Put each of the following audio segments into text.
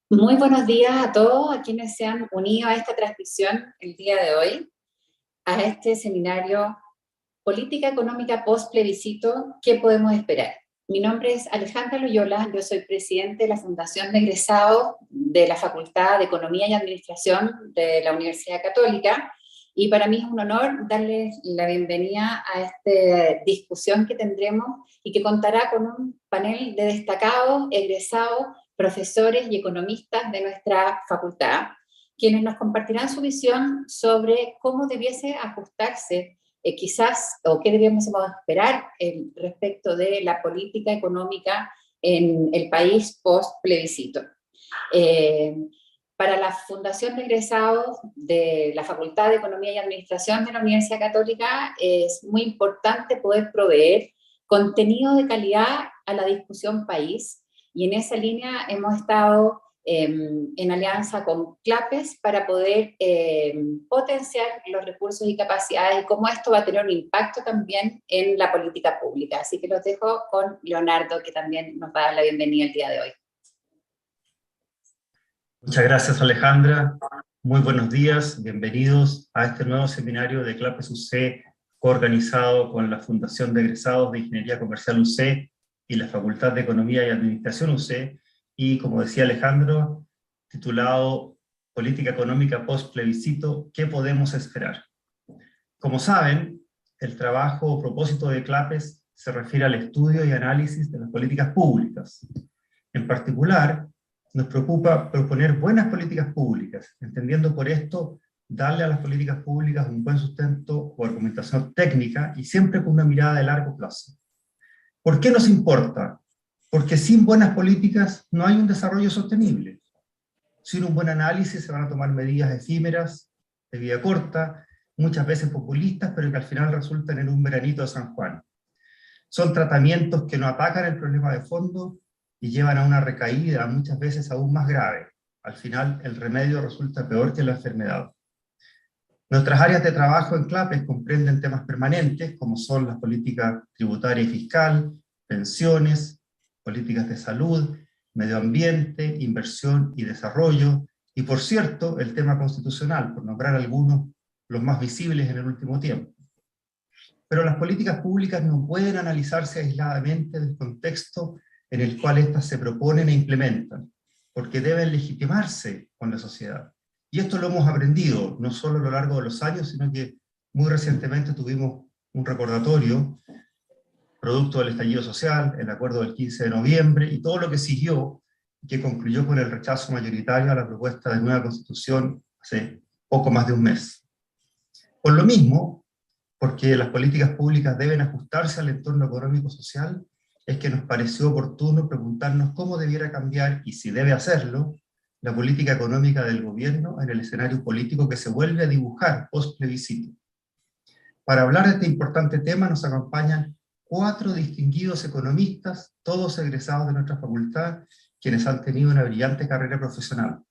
Muy buenos días a todos a quienes se han unido a esta transmisión el día de hoy, a este seminario Política Económica Post Plebiscito, ¿qué podemos esperar? Mi nombre es Alejandra Loyola, yo soy presidente de la Fundación de Egresados de la Facultad de Economía y Administración de la Universidad Católica, y para mí es un honor darles la bienvenida a esta discusión que tendremos y que contará con un panel de destacados egresados, profesores y economistas de nuestra facultad, quienes nos compartirán su visión sobre cómo debiese ajustarse quizás, o qué debíamos esperar respecto de la política económica en el país post-plebiscito. Para la Fundación de Egresados de la Facultad de Economía y Administración de la Universidad Católica es muy importante poder proveer contenido de calidad a la discusión país, y en esa línea hemos estado en alianza con CLAPES para poder potenciar los recursos y capacidades y cómo esto va a tener un impacto también en la política pública. Así que los dejo con Leonardo, que también nos va a dar la bienvenida el día de hoy. Muchas gracias, Alejandra. Muy buenos días, bienvenidos a este nuevo seminario de CLAPES UC, coorganizado con la Fundación de Egresados de Ingeniería Comercial UC y la Facultad de Economía y Administración UC, y como decía Alejandro, titulado Política Económica Post-Plebiscito, ¿qué podemos esperar? Como saben, el trabajo o propósito de CLAPES se refiere al estudio y análisis de las políticas públicas. En particular, nos preocupa proponer buenas políticas públicas, entendiendo por esto darle a las políticas públicas un buen sustento o argumentación técnica y siempre con una mirada de largo plazo. ¿Por qué nos importa? Porque sin buenas políticas no hay un desarrollo sostenible. Sin un buen análisis se van a tomar medidas efímeras, de vida corta, muchas veces populistas, pero que al final resultan en un veranito de San Juan. Son tratamientos que no atacan el problema de fondo y llevan a una recaída muchas veces aún más grave. Al final, el remedio resulta peor que la enfermedad. Nuestras áreas de trabajo en CLAPES comprenden temas permanentes, como son las políticas tributaria y fiscal, pensiones, políticas de salud, medio ambiente, inversión y desarrollo, y por cierto, el tema constitucional, por nombrar algunos, los más visibles en el último tiempo. Pero las políticas públicas no pueden analizarse aisladamente del contexto en el cual éstas se proponen e implementan, porque deben legitimarse con la sociedad. Y esto lo hemos aprendido, no solo a lo largo de los años, sino que muy recientemente tuvimos un recordatorio, producto del estallido social, el acuerdo del 15 de noviembre, y todo lo que siguió, que concluyó con el rechazo mayoritario a la propuesta de nueva constitución hace poco más de un mes. Por lo mismo, porque las políticas públicas deben ajustarse al entorno económico-social, es que nos pareció oportuno preguntarnos cómo debiera cambiar, y si debe hacerlo, la política económica del gobierno en el escenario político que se vuelve a dibujar post-plebiscito. Para hablar de este importante tema nos acompañan 4 distinguidos economistas, todos egresados de nuestra facultad, quienes han tenido una brillante carrera profesional.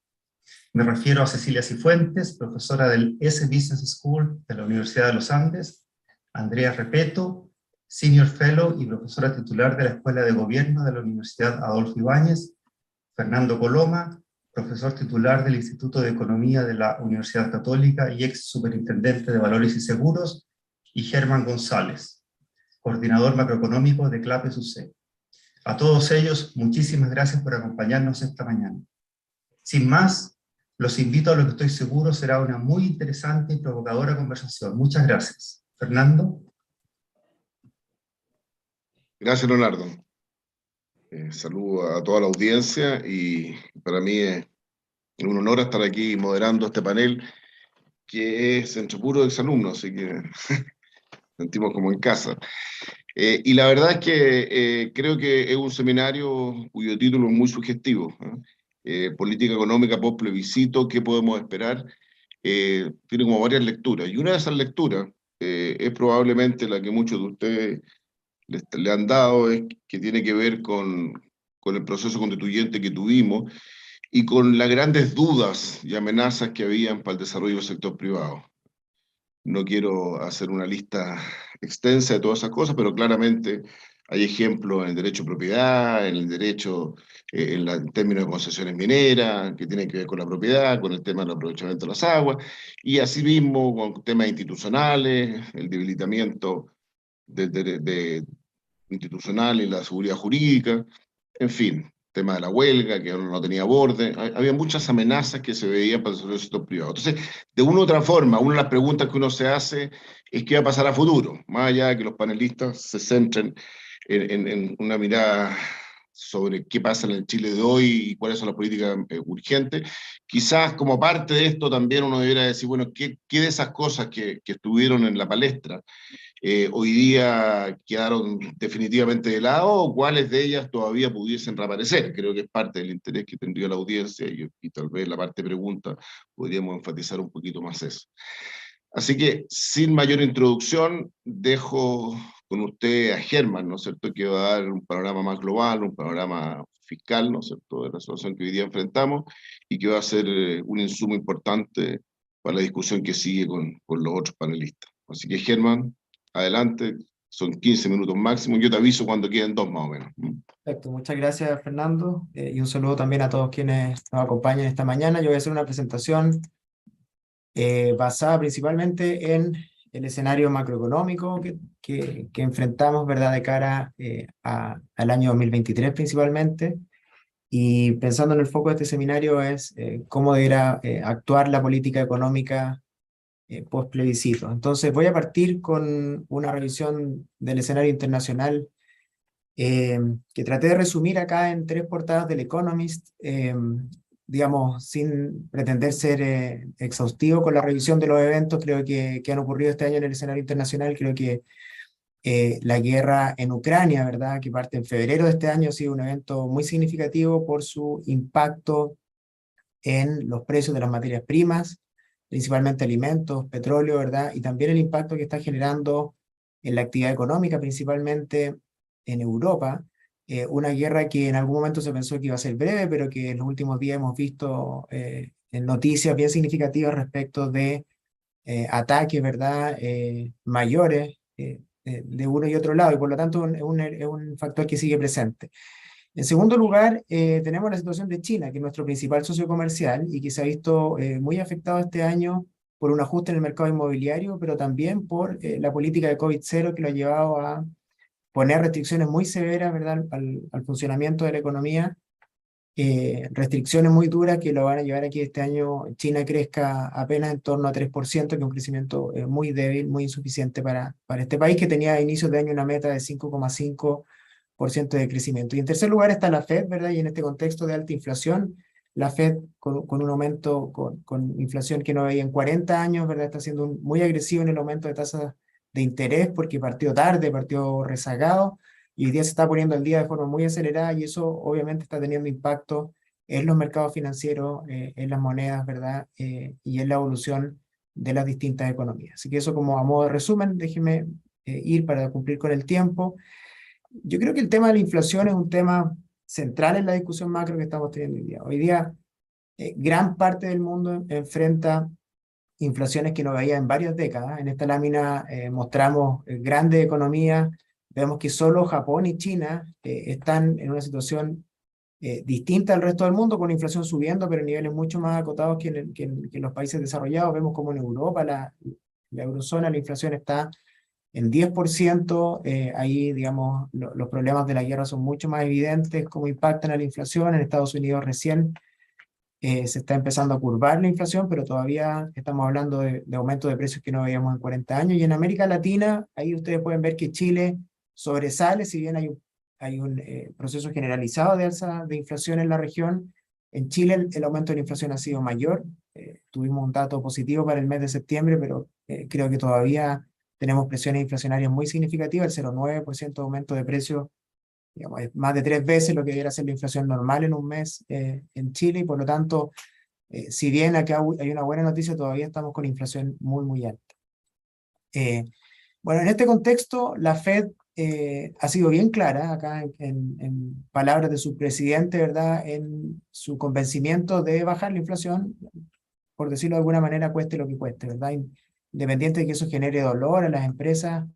Me refiero a Cecilia Cifuentes, profesora del S Business School de la Universidad de los Andes, Andrea Repeto, Senior Fellow y profesora titular de la Escuela de Gobierno de la Universidad Adolfo Ibáñez, Fernando Coloma, profesor titular del Instituto de Economía de la Universidad Católica y ex superintendente de Valores y Seguros, y Germán González, coordinador macroeconómico de CLAPES UC. A todos ellos, muchísimas gracias por acompañarnos esta mañana. Sin más, los invito a lo que estoy seguro será una muy interesante y provocadora conversación. Muchas gracias. Fernando. Gracias, Leonardo. Saludo a toda la audiencia y para mí es un honor estar aquí moderando este panel que es entre puros exalumnos, así que sentimos como en casa. Y la verdad es que creo que es un seminario cuyo título es muy sugestivo, Política Económica Post-Plebiscito, ¿qué podemos esperar? Tiene como varias lecturas, y una de esas lecturas es probablemente la que muchos de ustedes le han dado, es que tiene que ver con el proceso constituyente que tuvimos y con las grandes dudas y amenazas que habían para el desarrollo del sector privado. No quiero hacer una lista extensa de todas esas cosas, pero claramente Hay ejemplos en el derecho de propiedad, en el derecho, en términos de concesiones mineras, que tienen que ver con la propiedad, con el tema del aprovechamiento de las aguas, y asimismo con temas institucionales, el debilitamiento institucional y la seguridad jurídica, en fin, tema de la huelga, que no tenía borde, había muchas amenazas que se veían para el sector privado. Entonces, de una u otra forma, una de las preguntas que uno se hace es qué va a pasar a futuro, más allá de que los panelistas se centren en una mirada sobre qué pasa en el Chile de hoy y cuáles son las políticas urgentes. Quizás como parte de esto también uno debiera decir, bueno, ¿qué de esas cosas que estuvieron en la palestra hoy día quedaron definitivamente de lado o cuáles de ellas todavía pudiesen reaparecer? Creo que es parte del interés que tendría la audiencia y tal vez la parte de pregunta podríamos enfatizar un poquito más eso. Así que, sin mayor introducción, dejo con usted a Germán, ¿no es cierto?, que va a dar un panorama más global, un panorama fiscal, ¿no es cierto?, de la situación que hoy día enfrentamos y que va a ser un insumo importante para la discusión que sigue con los otros panelistas. Así que, Germán, adelante, son 15 minutos máximo, yo te aviso cuando queden 2 más o menos. Perfecto, muchas gracias Fernando, y un saludo también a todos quienes nos acompañan esta mañana. Yo voy a hacer una presentación basada principalmente en el escenario macroeconómico que enfrentamos, ¿verdad?, de cara al año 2023 principalmente, y pensando en el foco de este seminario es cómo deberá actuar la política económica post plebiscito. Entonces voy a partir con una revisión del escenario internacional que traté de resumir acá en 3 portadas del Economist, digamos, sin pretender ser exhaustivo con la revisión de los eventos creo que han ocurrido este año en el escenario internacional. Creo que la guerra en Ucrania, ¿verdad?, que parte en febrero de este año, ha sido un evento muy significativo por su impacto en los precios de las materias primas, principalmente alimentos, petróleo, ¿verdad?, y también el impacto que está generando en la actividad económica, principalmente en Europa. Una guerra que en algún momento se pensó que iba a ser breve, pero que en los últimos días hemos visto en noticias bien significativas respecto de ataques, ¿verdad?, mayores de uno y otro lado, y por lo tanto es un factor que sigue presente. En segundo lugar, tenemos la situación de China, que es nuestro principal socio comercial y que se ha visto muy afectado este año por un ajuste en el mercado inmobiliario, pero también por la política de COVID-0 que lo ha llevado a poner restricciones muy severas, ¿verdad?, al funcionamiento de la economía, restricciones muy duras que lo van a llevar a que este año China crezca apenas en torno a 3%, que es un crecimiento muy débil, muy insuficiente para este país, que tenía a inicios de año una meta de 5,5% de crecimiento. Y en tercer lugar está la Fed, ¿verdad? Y en este contexto de alta inflación, la Fed con un aumento, con inflación que no veía en 40 años, ¿verdad?, está siendo muy agresivo en el aumento de tasas de interés porque partió tarde, partió rezagado, y hoy día se está poniendo al día de forma muy acelerada, y eso obviamente está teniendo impacto en los mercados financieros, en las monedas, ¿verdad?, y en la evolución de las distintas economías. Así que eso como a modo de resumen, déjeme ir para cumplir con el tiempo. Yo creo que el tema de la inflación es un tema central en la discusión macro que estamos teniendo hoy día. Hoy día, gran parte del mundo enfrenta inflaciones que no veía en varias décadas. En esta lámina mostramos grandes economías. Vemos que solo Japón y China están en una situación distinta al resto del mundo, con inflación subiendo, pero a niveles mucho más acotados que en los países desarrollados. Vemos como en Europa, la eurozona, la inflación está en 10%, ahí, digamos, los problemas de la guerra son mucho más evidentes, cómo impactan a la inflación. En Estados Unidos recién se está empezando a curvar la inflación, pero todavía estamos hablando de aumento de precios que no veíamos en 40 años. Y en América Latina, ahí ustedes pueden ver que Chile sobresale, si bien hay un proceso generalizado de alza de inflación en la región. En Chile el aumento de la inflación ha sido mayor. Tuvimos un dato positivo para el mes de septiembre, pero creo que todavía tenemos presiones inflacionarias muy significativas. El 0,9% de aumento de precios, digamos, es más de 3 veces lo que debería ser la inflación normal en un mes en Chile, y por lo tanto, si bien acá hay una buena noticia, todavía estamos con inflación muy, muy alta. Bueno, en este contexto, la Fed ha sido bien clara, acá en palabras de su presidente, ¿verdad?, en su convencimiento de bajar la inflación, por decirlo de alguna manera, cueste lo que cueste, ¿verdad? Independiente de que eso genere dolor a las empresas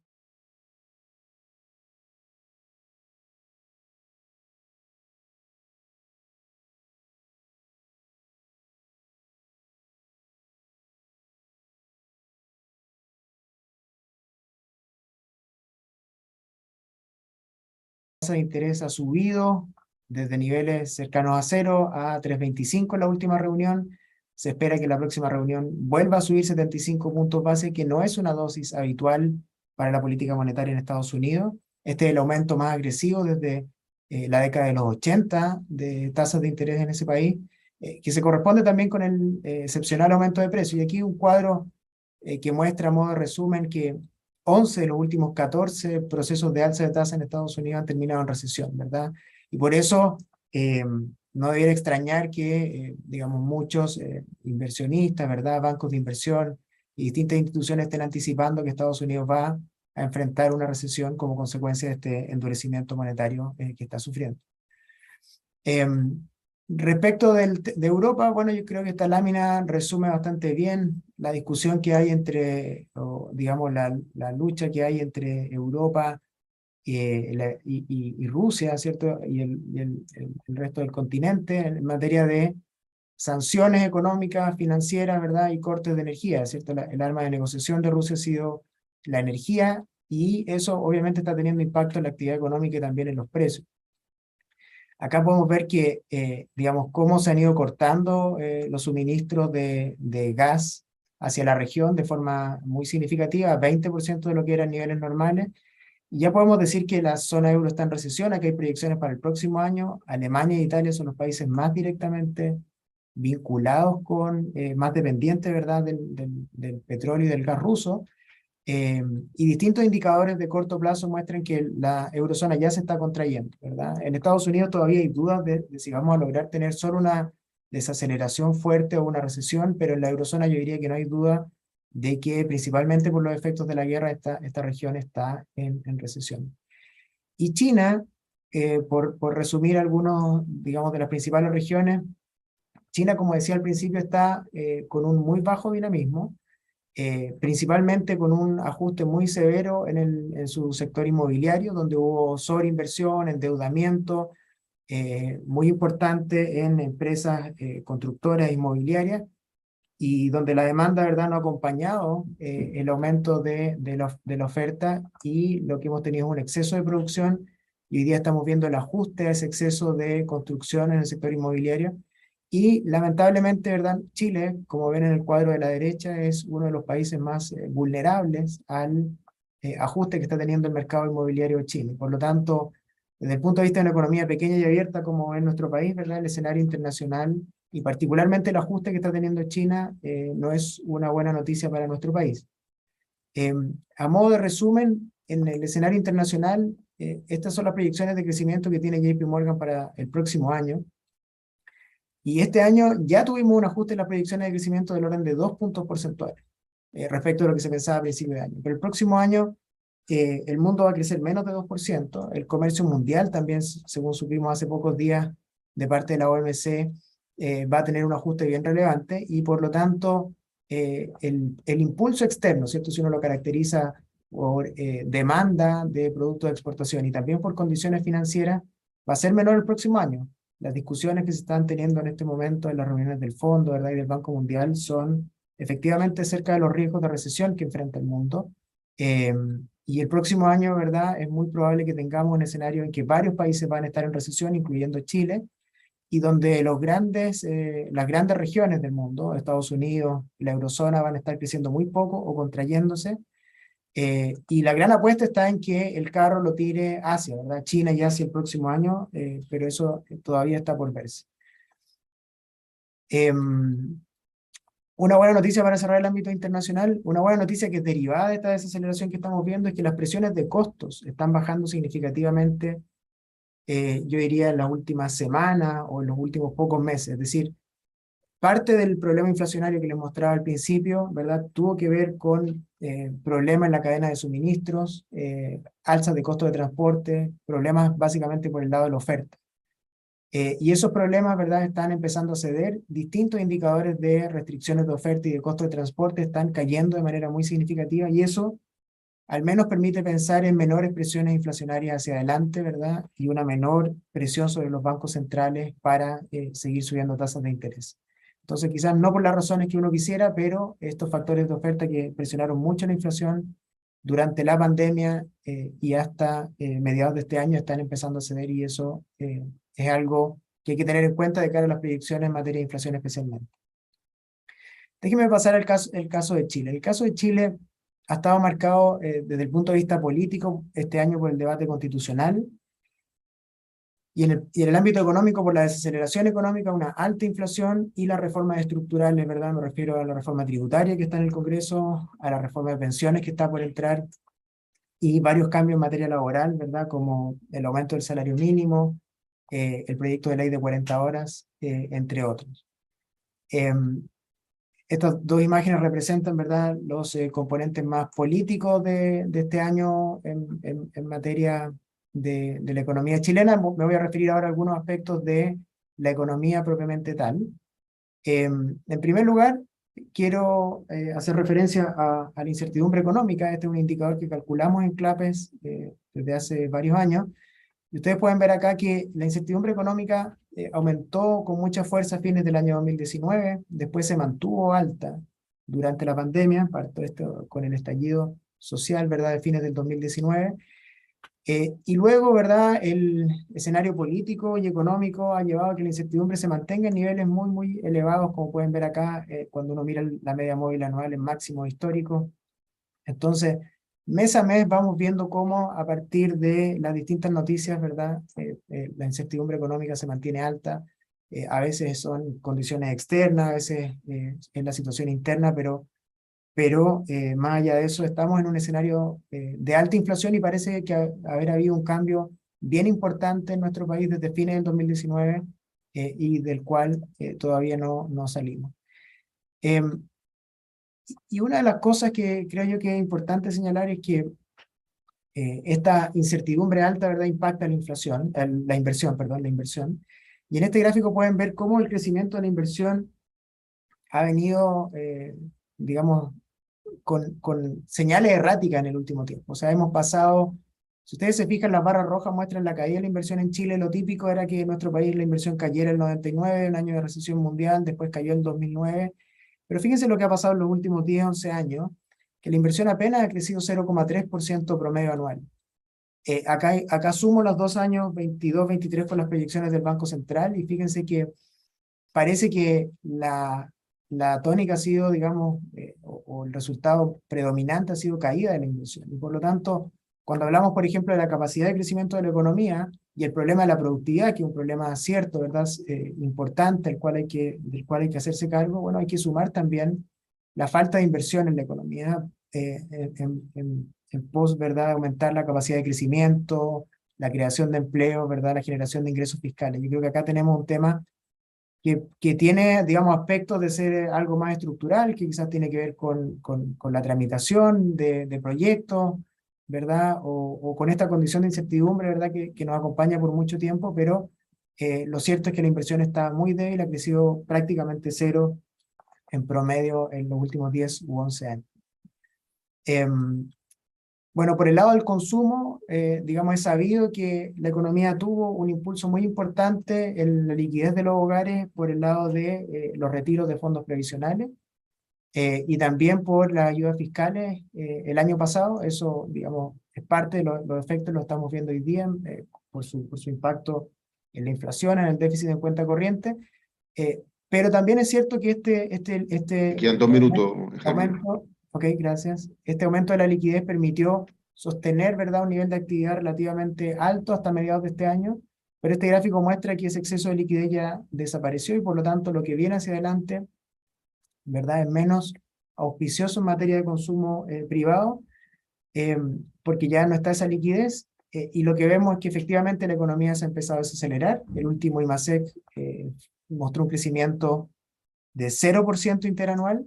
tasa de interés ha subido desde niveles cercanos a 0 a 3,25 en la última reunión. Se espera que la próxima reunión vuelva a subir 75 puntos base, que no es una dosis habitual para la política monetaria en Estados Unidos. Este es el aumento más agresivo desde la década de los 80 de tasas de interés en ese país, que se corresponde también con el excepcional aumento de precios. Y aquí un cuadro que muestra a modo de resumen que 11 de los últimos 14 procesos de alza de tasa en Estados Unidos han terminado en recesión, ¿verdad? Y por eso no debiera extrañar que, digamos, muchos inversionistas, ¿verdad? Bancos de inversión y distintas instituciones estén anticipando que Estados Unidos va a enfrentar una recesión como consecuencia de este endurecimiento monetario que está sufriendo. Respecto de Europa, bueno, yo creo que esta lámina resume bastante bien la discusión que hay entre, digamos, la lucha que hay entre Europa y Rusia, ¿cierto? Y el resto del continente en materia de sanciones económicas, financieras, ¿verdad? Y cortes de energía, ¿cierto? El arma de negociación de Rusia ha sido la energía, y eso obviamente está teniendo impacto en la actividad económica y también en los precios. Acá podemos ver que, digamos, cómo se han ido cortando los suministros de gas hacia la región de forma muy significativa, 20% de lo que eran niveles normales. Y ya podemos decir que la zona euro está en recesión. Aquí hay proyecciones para el próximo año. Alemania e Italia son los países más directamente vinculados con, más dependientes, ¿verdad?, del petróleo y del gas ruso. Y distintos indicadores de corto plazo muestran que la eurozona ya se está contrayendo, ¿verdad? En Estados Unidos todavía hay dudas de si vamos a lograr tener solo una desaceleración fuerte o una recesión, pero en la eurozona yo diría que no hay duda de que principalmente por los efectos de la guerra esta región está en recesión. Y China, por resumir algunos, digamos, de las principales regiones, China, como decía al principio, está con un muy bajo dinamismo, principalmente con un ajuste muy severo en su sector inmobiliario, donde hubo sobreinversión, endeudamiento muy importante en empresas constructoras inmobiliarias, y donde la demanda, ¿verdad?, no ha acompañado el aumento de la oferta, y lo que hemos tenido es un exceso de producción, y hoy día estamos viendo el ajuste a ese exceso de construcción en el sector inmobiliario. Y lamentablemente, ¿verdad?, Chile, como ven en el cuadro de la derecha, es uno de los países más vulnerables al ajuste que está teniendo el mercado inmobiliario chino. Por lo tanto, desde el punto de vista de una economía pequeña y abierta como es nuestro país, ¿verdad?, el escenario internacional y particularmente el ajuste que está teniendo China no es una buena noticia para nuestro país. A modo de resumen, en el escenario internacional, estas son las proyecciones de crecimiento que tiene JP Morgan para el próximo año. Y este año ya tuvimos un ajuste en las proyecciones de crecimiento del orden de 2 puntos porcentuales respecto a lo que se pensaba a principio de año. Pero el próximo año el mundo va a crecer menos de 2%. El comercio mundial también, según supimos hace pocos días de parte de la OMC, va a tener un ajuste bien relevante, y por lo tanto el impulso externo, ¿cierto?, si uno lo caracteriza por demanda de productos de exportación y también por condiciones financieras, va a ser menor el próximo año. Las discusiones que se están teniendo en este momento en las reuniones del Fondo, ¿verdad?, y del Banco Mundial son efectivamente acerca de los riesgos de recesión que enfrenta el mundo. Y el próximo año, ¿verdad?, es muy probable que tengamos un escenario en que varios países van a estar en recesión, incluyendo Chile, y donde las grandes regiones del mundo, Estados Unidos y la eurozona, van a estar creciendo muy poco o contrayéndose. Y la gran apuesta está en que el carro lo tire Asia, ¿verdad? China y Asia el próximo año, pero eso todavía está por verse. Una buena noticia para cerrar el ámbito internacional, una buena noticia que es derivada de esta desaceleración que estamos viendo, es que las presiones de costos están bajando significativamente, yo diría en las últimas semanas o en los últimos pocos meses. Es decir, parte del problema inflacionario que les mostraba al principio, ¿verdad?, tuvo que ver con problemas en la cadena de suministros, alzas de costos de transporte, problemas básicamente por el lado de la oferta. Y esos problemas, ¿verdad?, están empezando a ceder. Distintos indicadores de restricciones de oferta y de costo de transporte están cayendo de manera muy significativa, y eso al menos permite pensar en menores presiones inflacionarias hacia adelante, ¿verdad?, y una menor presión sobre los bancos centrales para seguir subiendo tasas de interés. Entonces, quizás no por las razones que uno quisiera, pero estos factores de oferta que presionaron mucho la inflación durante la pandemia y hasta mediados de este año están empezando a ceder, y eso es algo que hay que tener en cuenta de cara a las proyecciones en materia de inflación especialmente. Déjeme pasar al el caso de Chile. El caso de Chile ha estado marcado desde el punto de vista político este año por el debate constitucional, y en el ámbito económico por la desaceleración económica, una alta inflación y las reformas estructurales, ¿verdad? Me refiero a la reforma tributaria que está en el Congreso, a la reforma de pensiones que está por entrar, y varios cambios en materia laboral, ¿verdad? Como el aumento del salario mínimo, el proyecto de ley de 40 horas, entre otros. Estas dos imágenes representan, ¿verdad?, los componentes más políticos de este año en materia de la economía chilena. Me voy a referir ahora a algunos aspectos de la economía propiamente tal. En primer lugar, quiero hacer referencia a la incertidumbre económica. Este es un indicador que calculamos en CLAPES desde hace varios años. Y ustedes pueden ver acá que la incertidumbre económica aumentó con mucha fuerza a fines del año 2019, después se mantuvo alta durante la pandemia, parto esto con el estallido social, ¿verdad?, de fines del 2019, y luego, ¿verdad?, el escenario político y económico ha llevado a que la incertidumbre se mantenga en niveles muy, muy elevados, como pueden ver acá, cuando uno mira la media móvil anual en máximo histórico. Entonces, mes a mes vamos viendo cómo a partir de las distintas noticias, ¿verdad?, la incertidumbre económica se mantiene alta. A veces son condiciones externas, a veces es la situación interna, pero más allá de eso estamos en un escenario de alta inflación, y parece que haber habido un cambio bien importante en nuestro país desde fines del 2019 y del cual todavía no salimos. Y una de las cosas que creo yo que es importante señalar es que esta incertidumbre alta, ¿verdad?, impacta la inflación, la inversión, perdón, la inversión. Y en este gráfico pueden ver cómo el crecimiento de la inversión ha venido, digamos, con señales erráticas en el último tiempo. O sea, hemos pasado, si ustedes se fijan, las barras rojas muestran la caída de la inversión en Chile. Lo típico era que en nuestro país la inversión cayera en el 99, el año de recesión mundial, después cayó en 2009. Pero fíjense lo que ha pasado en los últimos 10, 11 años, que la inversión apenas ha crecido 0,3% promedio anual. Acá sumo los 2 años, 22, 23, con las proyecciones del Banco Central, y fíjense que parece que la tónica ha sido, digamos, o el resultado predominante ha sido caída de la inversión. Y por lo tanto, cuando hablamos, por ejemplo, de la capacidad de crecimiento de la economía y el problema de la productividad, que es un problema cierto, ¿verdad?, importante, del cual hay que hacerse cargo, bueno, hay que sumar también la falta de inversión en la economía en pos, ¿verdad?, aumentar la capacidad de crecimiento, la creación de empleo, ¿verdad?, la generación de ingresos fiscales. Yo creo que acá tenemos un tema que tiene, digamos, aspectos de ser algo más estructural, que quizás tiene que ver con la tramitación de proyectos, ¿verdad? O con esta condición de incertidumbre, ¿verdad?, que nos acompaña por mucho tiempo, pero lo cierto es que la inversión está muy débil, ha crecido prácticamente cero en promedio en los últimos 10 u 11 años. Bueno, por el lado del consumo, digamos, es sabido que la economía tuvo un impulso muy importante en la liquidez de los hogares por el lado de los retiros de fondos previsionales y también por las ayudas fiscales el año pasado. Eso, digamos, es parte de los efectos, lo estamos viendo hoy día por su impacto en la inflación, en el déficit en cuenta corriente. Pero también es cierto que Quedan 2 minutos, aumento, ok, gracias. Este aumento de la liquidez permitió sostener, ¿verdad?, un nivel de actividad relativamente alto hasta mediados de este año, pero este gráfico muestra que ese exceso de liquidez ya desapareció, y por lo tanto lo que viene hacia adelante, ¿verdad?, es menos auspicioso en materia de consumo privado, porque ya no está esa liquidez, y lo que vemos es que efectivamente la economía se ha empezado a desacelerar. El último IMASEC mostró un crecimiento de 0% interanual,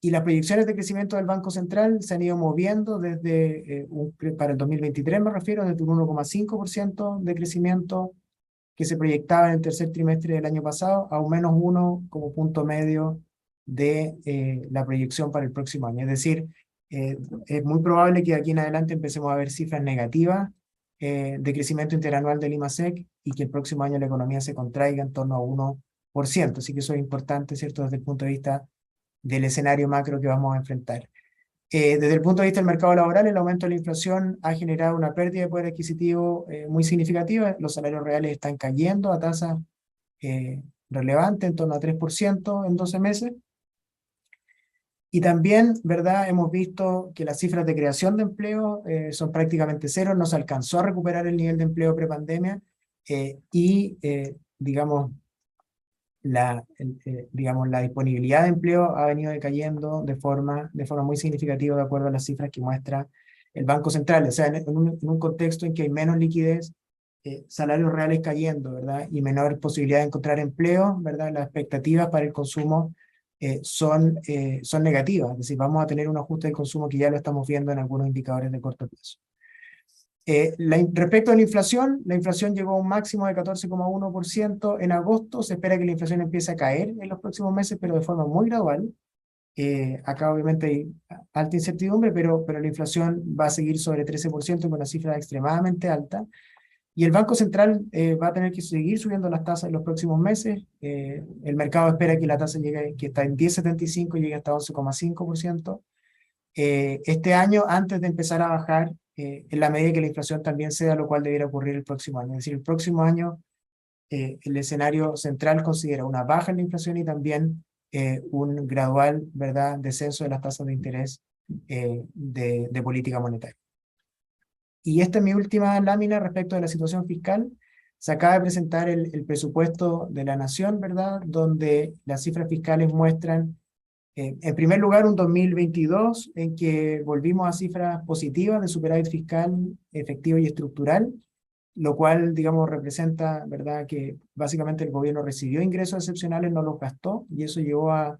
y las proyecciones de crecimiento del Banco Central se han ido moviendo desde, para el 2023 me refiero, desde un 1,5% de crecimiento que se proyectaba en el tercer trimestre del año pasado a un menos 1 como punto medio de la proyección para el próximo año. Es decir, es muy probable que de aquí en adelante empecemos a ver cifras negativas de crecimiento interanual del IMASEC, y que el próximo año la economía se contraiga en torno a 1%. Así que eso es importante, ¿cierto?, desde el punto de vista del escenario macro que vamos a enfrentar. Desde el punto de vista del mercado laboral, el aumento de la inflación ha generado una pérdida de poder adquisitivo muy significativa. Los salarios reales están cayendo a tasas relevantes, en torno a 3% en 12 meses. Y también, ¿verdad? Hemos visto que las cifras de creación de empleo son prácticamente cero, no se alcanzó a recuperar el nivel de empleo prepandemia digamos, digamos, la disponibilidad de empleo ha venido decayendo de forma muy significativa de acuerdo a las cifras que muestra el Banco Central. O sea, en un contexto en que hay menos liquidez, salarios reales cayendo, ¿verdad? Y menor posibilidad de encontrar empleo, ¿verdad? Las expectativas para el consumo son negativas. Es decir, vamos a tener un ajuste del consumo que ya lo estamos viendo en algunos indicadores de corto plazo. Respecto a la inflación llegó a un máximo de 14,1% en agosto. Se espera que la inflación empiece a caer en los próximos meses, pero de forma muy gradual. Acá obviamente hay alta incertidumbre, pero la inflación va a seguir sobre 13%, con una cifra extremadamente alta. Y el Banco Central va a tener que seguir subiendo las tasas en los próximos meses. El mercado espera que la tasa llegue, que está en 10,75, llegue hasta 11,5%. Este año, antes de empezar a bajar, en la medida que la inflación también ceda, lo cual debiera ocurrir el próximo año. Es decir, el próximo año el escenario central considera una baja en la inflación y también un gradual, ¿verdad?, descenso de las tasas de interés de política monetaria. Y esta es mi última lámina respecto de la situación fiscal. Se acaba de presentar el presupuesto de la Nación, ¿verdad?, donde las cifras fiscales muestran, en primer lugar, un 2022 en que volvimos a cifras positivas de superávit fiscal efectivo y estructural, lo cual, digamos, representa, ¿verdad?, que básicamente el gobierno recibió ingresos excepcionales, no los gastó, y eso llevó a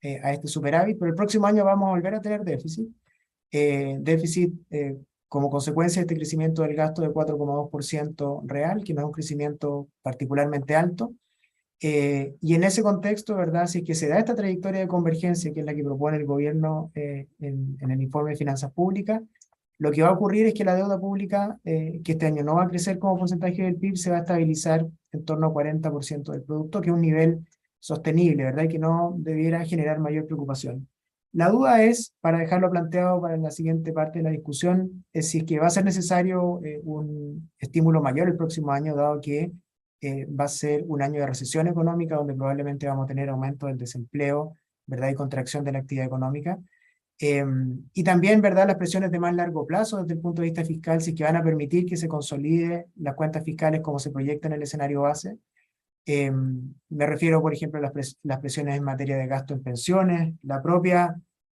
este superávit. Pero el próximo año vamos a volver a tener déficit. Como consecuencia de este crecimiento del gasto de 4,2% real, que no es un crecimiento particularmente alto. Y en ese contexto, ¿verdad?, si es que se da esta trayectoria de convergencia, que es la que propone el gobierno en el informe de finanzas públicas, lo que va a ocurrir es que la deuda pública, que este año no va a crecer como porcentaje del PIB, se va a estabilizar en torno a 40% del producto, que es un nivel sostenible, ¿verdad?, y que no debiera generar mayor preocupación. La duda es, para dejarlo planteado para la siguiente parte de la discusión, es si es que va a ser necesario un estímulo mayor el próximo año, dado que va a ser un año de recesión económica, donde probablemente vamos a tener aumento del desempleo, ¿verdad?, y contracción de la actividad económica. Y también, ¿verdad?, las presiones de más largo plazo desde el punto de vista fiscal, si es que van a permitir que se consolide las cuentas fiscales como se proyecta en el escenario base. Me refiero, por ejemplo, a las presiones en materia de gasto en pensiones, la propia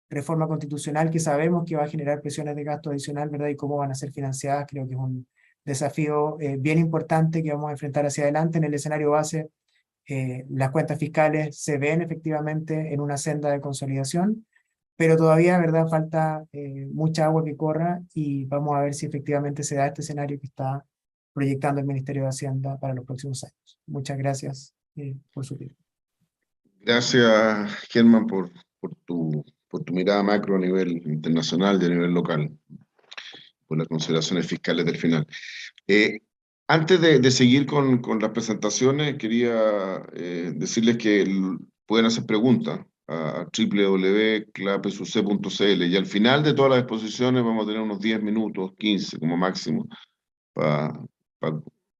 reforma constitucional que sabemos que va a generar presiones de gasto adicional, ¿verdad?, y cómo van a ser financiadas. Creo que es un desafío bien importante que vamos a enfrentar hacia adelante. En el escenario base, las cuentas fiscales se ven efectivamente en una senda de consolidación, pero todavía, ¿verdad?, falta mucha agua que corra, y vamos a ver si efectivamente se da este escenario que está proyectando el Ministerio de Hacienda para los próximos años. Muchas gracias por su tiempo. Gracias, Germán, por tu mirada macro a nivel internacional y a nivel local, por las consideraciones fiscales del final. Antes de seguir con las presentaciones, quería decirles que pueden hacer preguntas a www.clapesuc.cl, y al final de todas las exposiciones vamos a tener unos 10 minutos, 15 como máximo, para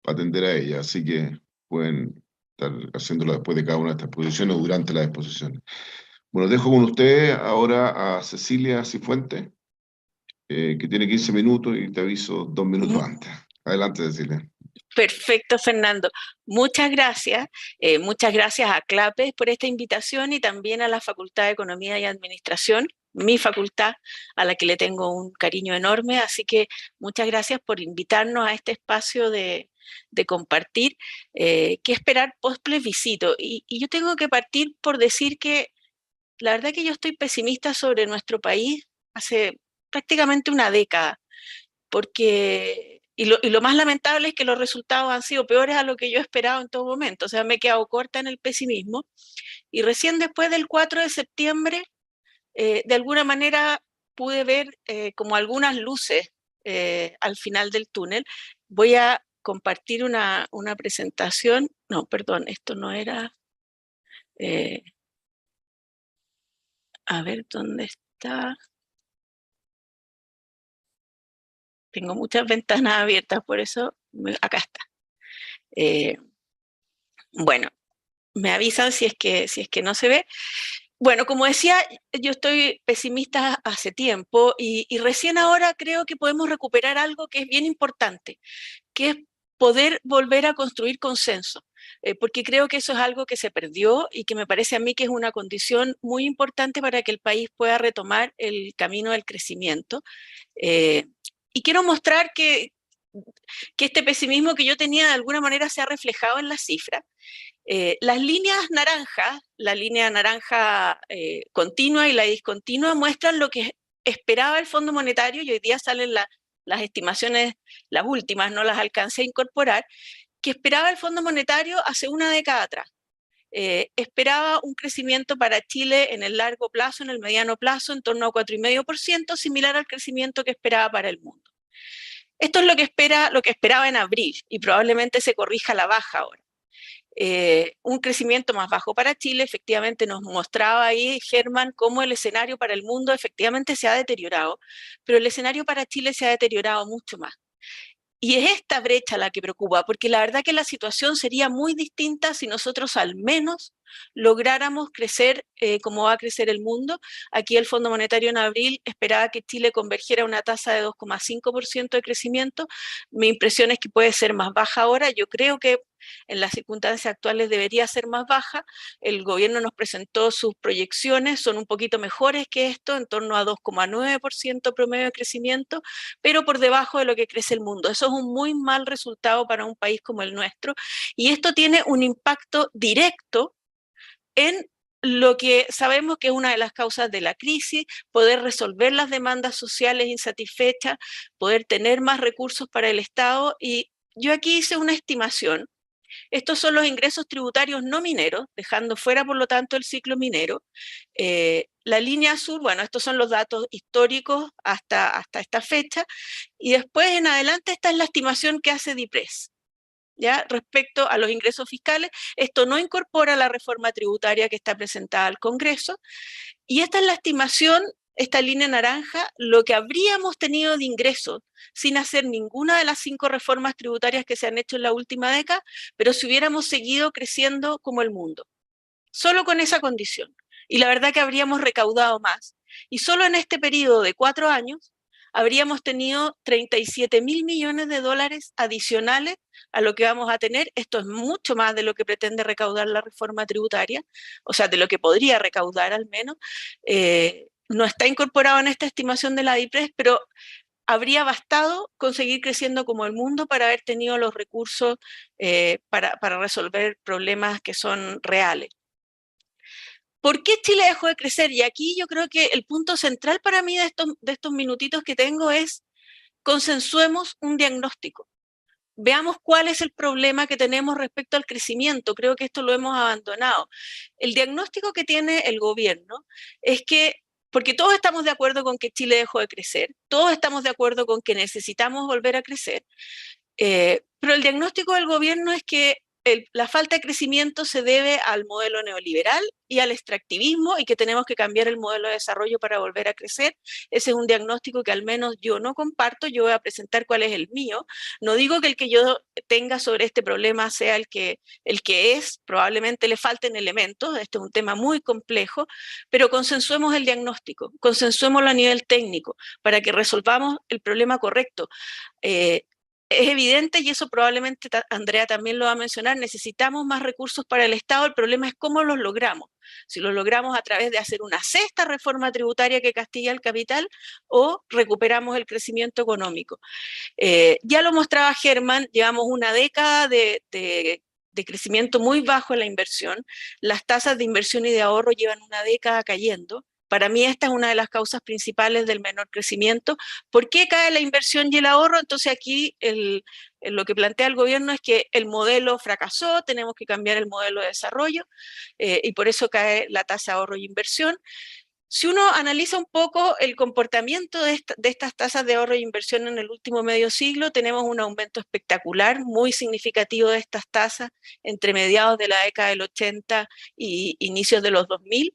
atender a ellas, así que pueden estar haciéndolo después de cada una de estas exposiciones o durante las exposiciones. Bueno, dejo con ustedes ahora a Cecilia Cifuentes, que tiene 15 minutos, y te aviso 2 minutos antes. Adelante, Cecilia. Perfecto, Fernando. Muchas gracias. Muchas gracias a CLAPES por esta invitación, y también a la Facultad de Economía y Administración, mi facultad, a la que le tengo un cariño enorme. Así que muchas gracias por invitarnos a este espacio de compartir qué esperar post plebiscito. Y yo tengo que partir por decir que la verdad que yo estoy pesimista sobre nuestro país hace prácticamente una década, porque... Y lo más lamentable es que los resultados han sido peores a lo que yo esperaba en todo momento. O sea, me he quedado corta en el pesimismo. Y recién después del 4 de septiembre, de alguna manera pude ver como algunas luces al final del túnel. Voy a compartir una presentación. No, perdón, esto no era... a ver, ¿dónde está? tengo muchas ventanas abiertas, por eso acá está. Bueno, me avisan si es que no se ve. Bueno, como decía, yo estoy pesimista hace tiempo y recién ahora creo que podemos recuperar algo que es bien importante, que es poder volver a construir consenso, porque creo que eso es algo que se perdió y que me parece a mí que es una condición muy importante para que el país pueda retomar el camino del crecimiento. Y quiero mostrar que este pesimismo que yo tenía de alguna manera se ha reflejado en las cifras. Las líneas naranjas, la línea naranja continua y la discontinua, muestran lo que esperaba el Fondo Monetario, y hoy día salen las estimaciones, las últimas, no las alcancé a incorporar, que esperaba el Fondo Monetario hace una década atrás. Esperaba un crecimiento para Chile en el largo plazo, en el mediano plazo, en torno a 4,5%, similar al crecimiento que esperaba para el mundo. Esto es lo que esperaba en abril, y probablemente se corrija a la baja ahora. Un crecimiento más bajo para Chile, efectivamente nos mostraba ahí Germán cómo el escenario para el mundo efectivamente se ha deteriorado, pero el escenario para Chile se ha deteriorado mucho más. Y es esta brecha la que preocupa, porque la verdad que la situación sería muy distinta si nosotros al menos lográramos crecer como va a crecer el mundo. Aquí el Fondo Monetario en abril esperaba que Chile convergiera a una tasa de 2,5% de crecimiento. Mi impresión es que puede ser más baja ahora. Yo creo que en las circunstancias actuales debería ser más baja. El gobierno nos presentó sus proyecciones, son un poquito mejores que esto, en torno a 2,9% promedio de crecimiento, pero por debajo de lo que crece el mundo. Eso es un muy mal resultado para un país como el nuestro, y esto tiene un impacto directo en lo que sabemos que es una de las causas de la crisis: poder resolver las demandas sociales insatisfechas, poder tener más recursos para el Estado. Y yo aquí hice una estimación. Estos son los ingresos tributarios no mineros, dejando fuera por lo tanto el ciclo minero. La línea azul, bueno, estos son los datos históricos hasta esta fecha, y después en adelante esta es la estimación que hace DIPRES. ¿Ya? Respecto a los ingresos fiscales, esto no incorpora la reforma tributaria que está presentada al Congreso, y esta es la estimación, esta línea naranja, lo que habríamos tenido de ingresos sin hacer ninguna de las 5 reformas tributarias que se han hecho en la última década, pero si hubiéramos seguido creciendo como el mundo, solo con esa condición. Y la verdad que habríamos recaudado más, y solo en este periodo de 4 años habríamos tenido 37.000 millones de dólares adicionales a lo que vamos a tener. Esto es mucho más de lo que pretende recaudar la reforma tributaria, o sea, de lo que podría recaudar al menos. No está incorporado en esta estimación de la DIPRES, pero habría bastado conseguir creciendo como el mundo para haber tenido los recursos para resolver problemas que son reales. ¿Por qué Chile dejó de crecer? Y aquí yo creo que el punto central para mí de estos minutitos que tengo es: consensuemos un diagnóstico. Veamos cuál es el problema que tenemos respecto al crecimiento. Creo que esto lo hemos abandonado. El diagnóstico que tiene el gobierno es que, porque todos estamos de acuerdo con que Chile dejó de crecer, todos estamos de acuerdo con que necesitamos volver a crecer, pero el diagnóstico del gobierno es que la falta de crecimiento se debe al modelo neoliberal y al extractivismo, y que tenemos que cambiar el modelo de desarrollo para volver a crecer. Ese es un diagnóstico que al menos yo no comparto. Yo voy a presentar cuál es el mío. No digo que el que yo tenga sobre este problema sea el que es, probablemente le falten elementos, este es un tema muy complejo, pero consensuemos el diagnóstico, consensuémoslo a nivel técnico para que resolvamos el problema correcto. Es evidente, y eso probablemente Andrea también lo va a mencionar, necesitamos más recursos para el Estado. El problema es cómo los logramos. Si los logramos a través de hacer una 6ª reforma tributaria que castiga el capital, o recuperamos el crecimiento económico. Ya lo mostraba Germán, llevamos una década de crecimiento muy bajo en la inversión. Las tasas de inversión y de ahorro llevan una década cayendo. Para mí esta es una de las causas principales del menor crecimiento. ¿Por qué cae la inversión y el ahorro? Entonces aquí lo que plantea el gobierno es que el modelo fracasó, tenemos que cambiar el modelo de desarrollo, y por eso cae la tasa de ahorro y inversión. Si uno analiza un poco el comportamiento de estas tasas de ahorro e inversión en el último medio siglo, tenemos un aumento espectacular, muy significativo de estas tasas entre mediados de la década del 80 y inicios de los 2000.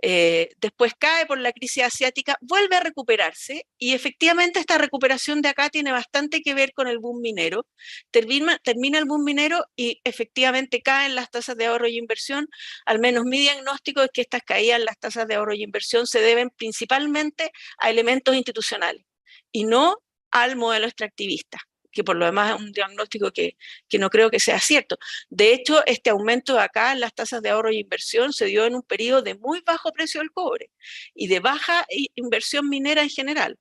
después cae por la crisis asiática, vuelve a recuperarse y efectivamente esta recuperación de acá tiene bastante que ver con el boom minero. Termina el boom minero y efectivamente caen las tasas de ahorro y inversión. Al menos mi diagnóstico es que estas caídas en las tasas de ahorro y inversión se deben principalmente a elementos institucionales y no al modelo extractivista, que por lo demás es un diagnóstico que no creo que sea cierto. De hecho, este aumento de acá en las tasas de ahorro y inversión se dio en un periodo de muy bajo precio del cobre y de baja inversión minera en general.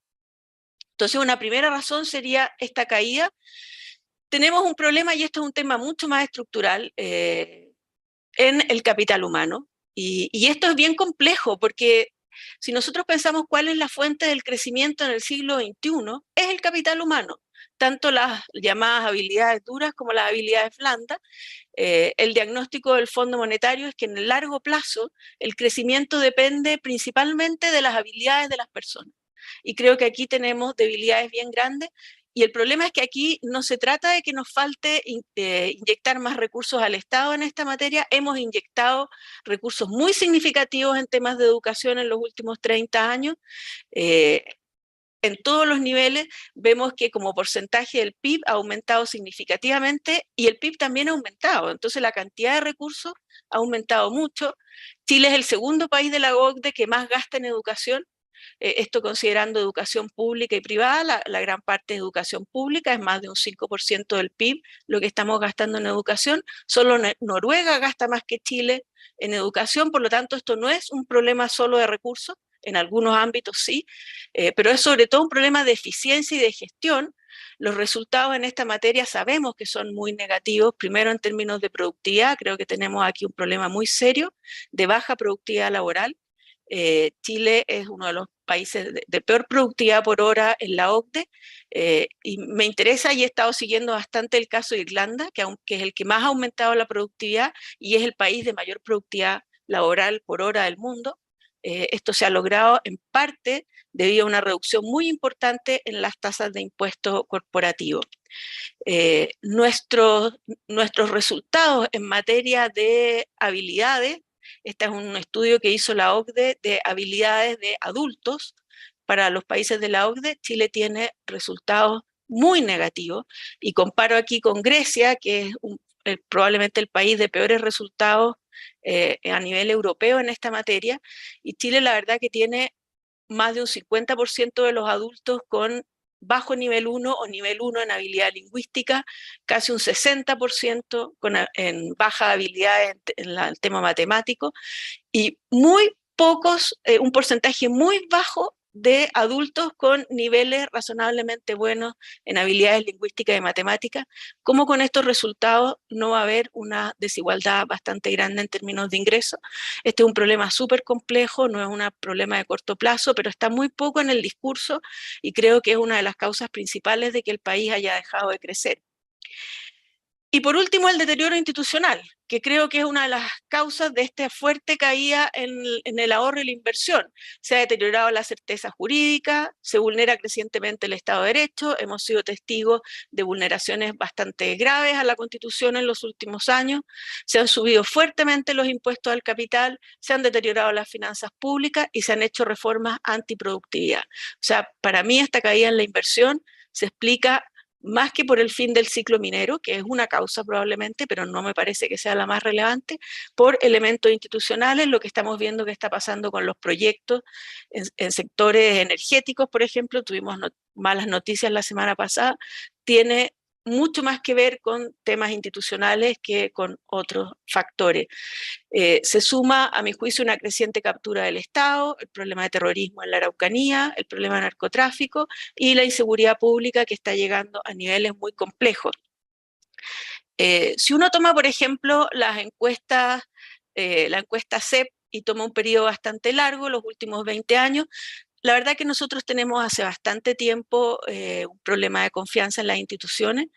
Entonces, una primera razón sería esta caída. Tenemos un problema, y esto es un tema mucho más estructural, en el capital humano. Y esto es bien complejo, porque si nosotros pensamos cuál es la fuente del crecimiento en el siglo XXI, es el capital humano, tanto las llamadas habilidades duras como las habilidades blandas. El diagnóstico del Fondo Monetario es que en el largo plazo el crecimiento depende principalmente de las habilidades de las personas. Y creo que aquí tenemos debilidades bien grandes. Y el problema es que aquí no se trata de que nos falte inyectar más recursos al Estado en esta materia. Hemos inyectado recursos muy significativos en temas de educación en los últimos 30 años. En todos los niveles vemos que como porcentaje del PIB ha aumentado significativamente y el PIB también ha aumentado. Entonces la cantidad de recursos ha aumentado mucho. Chile es el segundo país de la OCDE que más gasta en educación. Esto considerando educación pública y privada, la gran parte de educación pública es más de un 5% del PIB, lo que estamos gastando en educación. Solo Noruega gasta más que Chile en educación, por lo tanto esto no es un problema solo de recursos, en algunos ámbitos sí, pero es sobre todo un problema de eficiencia y de gestión. Los resultados en esta materia sabemos que son muy negativos, primero en términos de productividad, creo que tenemos aquí un problema muy serio de baja productividad laboral. Chile es uno de los países de peor productividad por hora en la OCDE, y me interesa y he estado siguiendo bastante el caso de Irlanda, que es el que más ha aumentado la productividad y es el país de mayor productividad laboral por hora del mundo. Esto se ha logrado en parte debido a una reducción muy importante en las tasas de impuesto corporativo. Nuestros resultados en materia de habilidades, este es un estudio que hizo la OCDE de habilidades de adultos para los países de la OCDE. Chile tiene resultados muy negativos y comparo aquí con Grecia, que es probablemente el país de peores resultados a nivel europeo en esta materia, y Chile la verdad que tiene más de un 50% de los adultos con bajo nivel 1 o nivel 1 en habilidad lingüística, casi un 60% en baja habilidad en el tema matemático, y muy pocos, un porcentaje muy bajo de adultos con niveles razonablemente buenos en habilidades lingüísticas y matemáticas. ¿Cómo con estos resultados no va a haber una desigualdad bastante grande en términos de ingresos? Este es un problema súper complejo, no es un problema de corto plazo, pero está muy poco en el discurso y creo que es una de las causas principales de que el país haya dejado de crecer. Y por último, el deterioro institucional, que creo que es una de las causas de esta fuerte caída en el ahorro y la inversión. Se ha deteriorado la certeza jurídica, se vulnera crecientemente el Estado de Derecho, hemos sido testigos de vulneraciones bastante graves a la Constitución en los últimos años, se han subido fuertemente los impuestos al capital, se han deteriorado las finanzas públicas y se han hecho reformas antiproductividad. O sea, para mí esta caída en la inversión se explica más que por el fin del ciclo minero, que es una causa probablemente, pero no me parece que sea la más relevante, por elementos institucionales, lo que estamos viendo que está pasando con los proyectos en sectores energéticos, por ejemplo, tuvimos malas noticias la semana pasada, tiene mucho más que ver con temas institucionales que con otros factores. Se suma, a mi juicio, una creciente captura del Estado, el problema de terrorismo en la Araucanía, el problema de narcotráfico y la inseguridad pública que está llegando a niveles muy complejos. Si uno toma, por ejemplo, las encuestas, la encuesta CEP, y toma un periodo bastante largo, los últimos 20 años, la verdad que nosotros tenemos hace bastante tiempo un problema de confianza en las instituciones.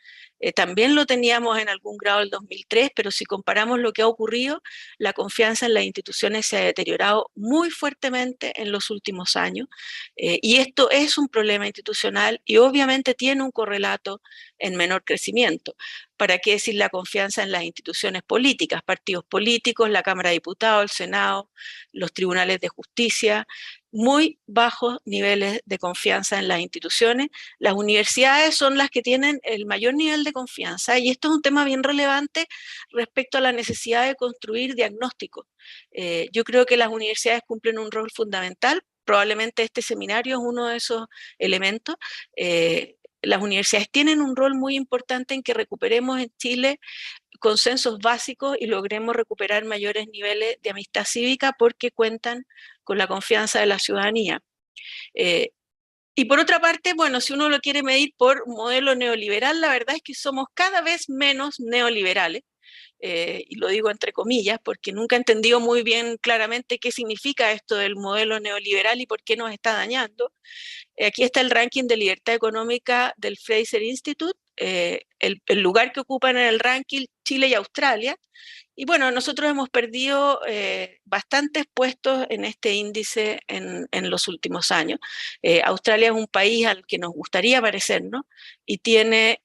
También lo teníamos en algún grado el 2003, pero si comparamos lo que ha ocurrido, la confianza en las instituciones se ha deteriorado muy fuertemente en los últimos años, y esto es un problema institucional y obviamente tiene un correlato en menor crecimiento. ¿Para qué decir la confianza en las instituciones políticas, partidos políticos, la Cámara de Diputados, el Senado, los tribunales de justicia? Muy bajos niveles de confianza en las instituciones. Las universidades son las que tienen el mayor nivel de confianza, y esto es un tema bien relevante respecto a la necesidad de construir diagnósticos. Yo creo que las universidades cumplen un rol fundamental. Probablemente este seminario es uno de esos elementos. Las universidades tienen un rol muy importante en que recuperemos en Chile consensos básicos y logremos recuperar mayores niveles de amistad cívica, porque cuentan con la confianza de la ciudadanía. Y por otra parte, bueno, si uno lo quiere medir por modelo neoliberal, la verdad es que somos cada vez menos neoliberales. Y lo digo entre comillas, porque nunca he entendido muy bien claramente qué significa esto del modelo neoliberal y por qué nos está dañando. Aquí está el ranking de libertad económica del Fraser Institute, el lugar que ocupan en el ranking Chile y Australia. Y bueno, nosotros hemos perdido bastantes puestos en este índice en los últimos años. Australia es un país al que nos gustaría parecernos y tiene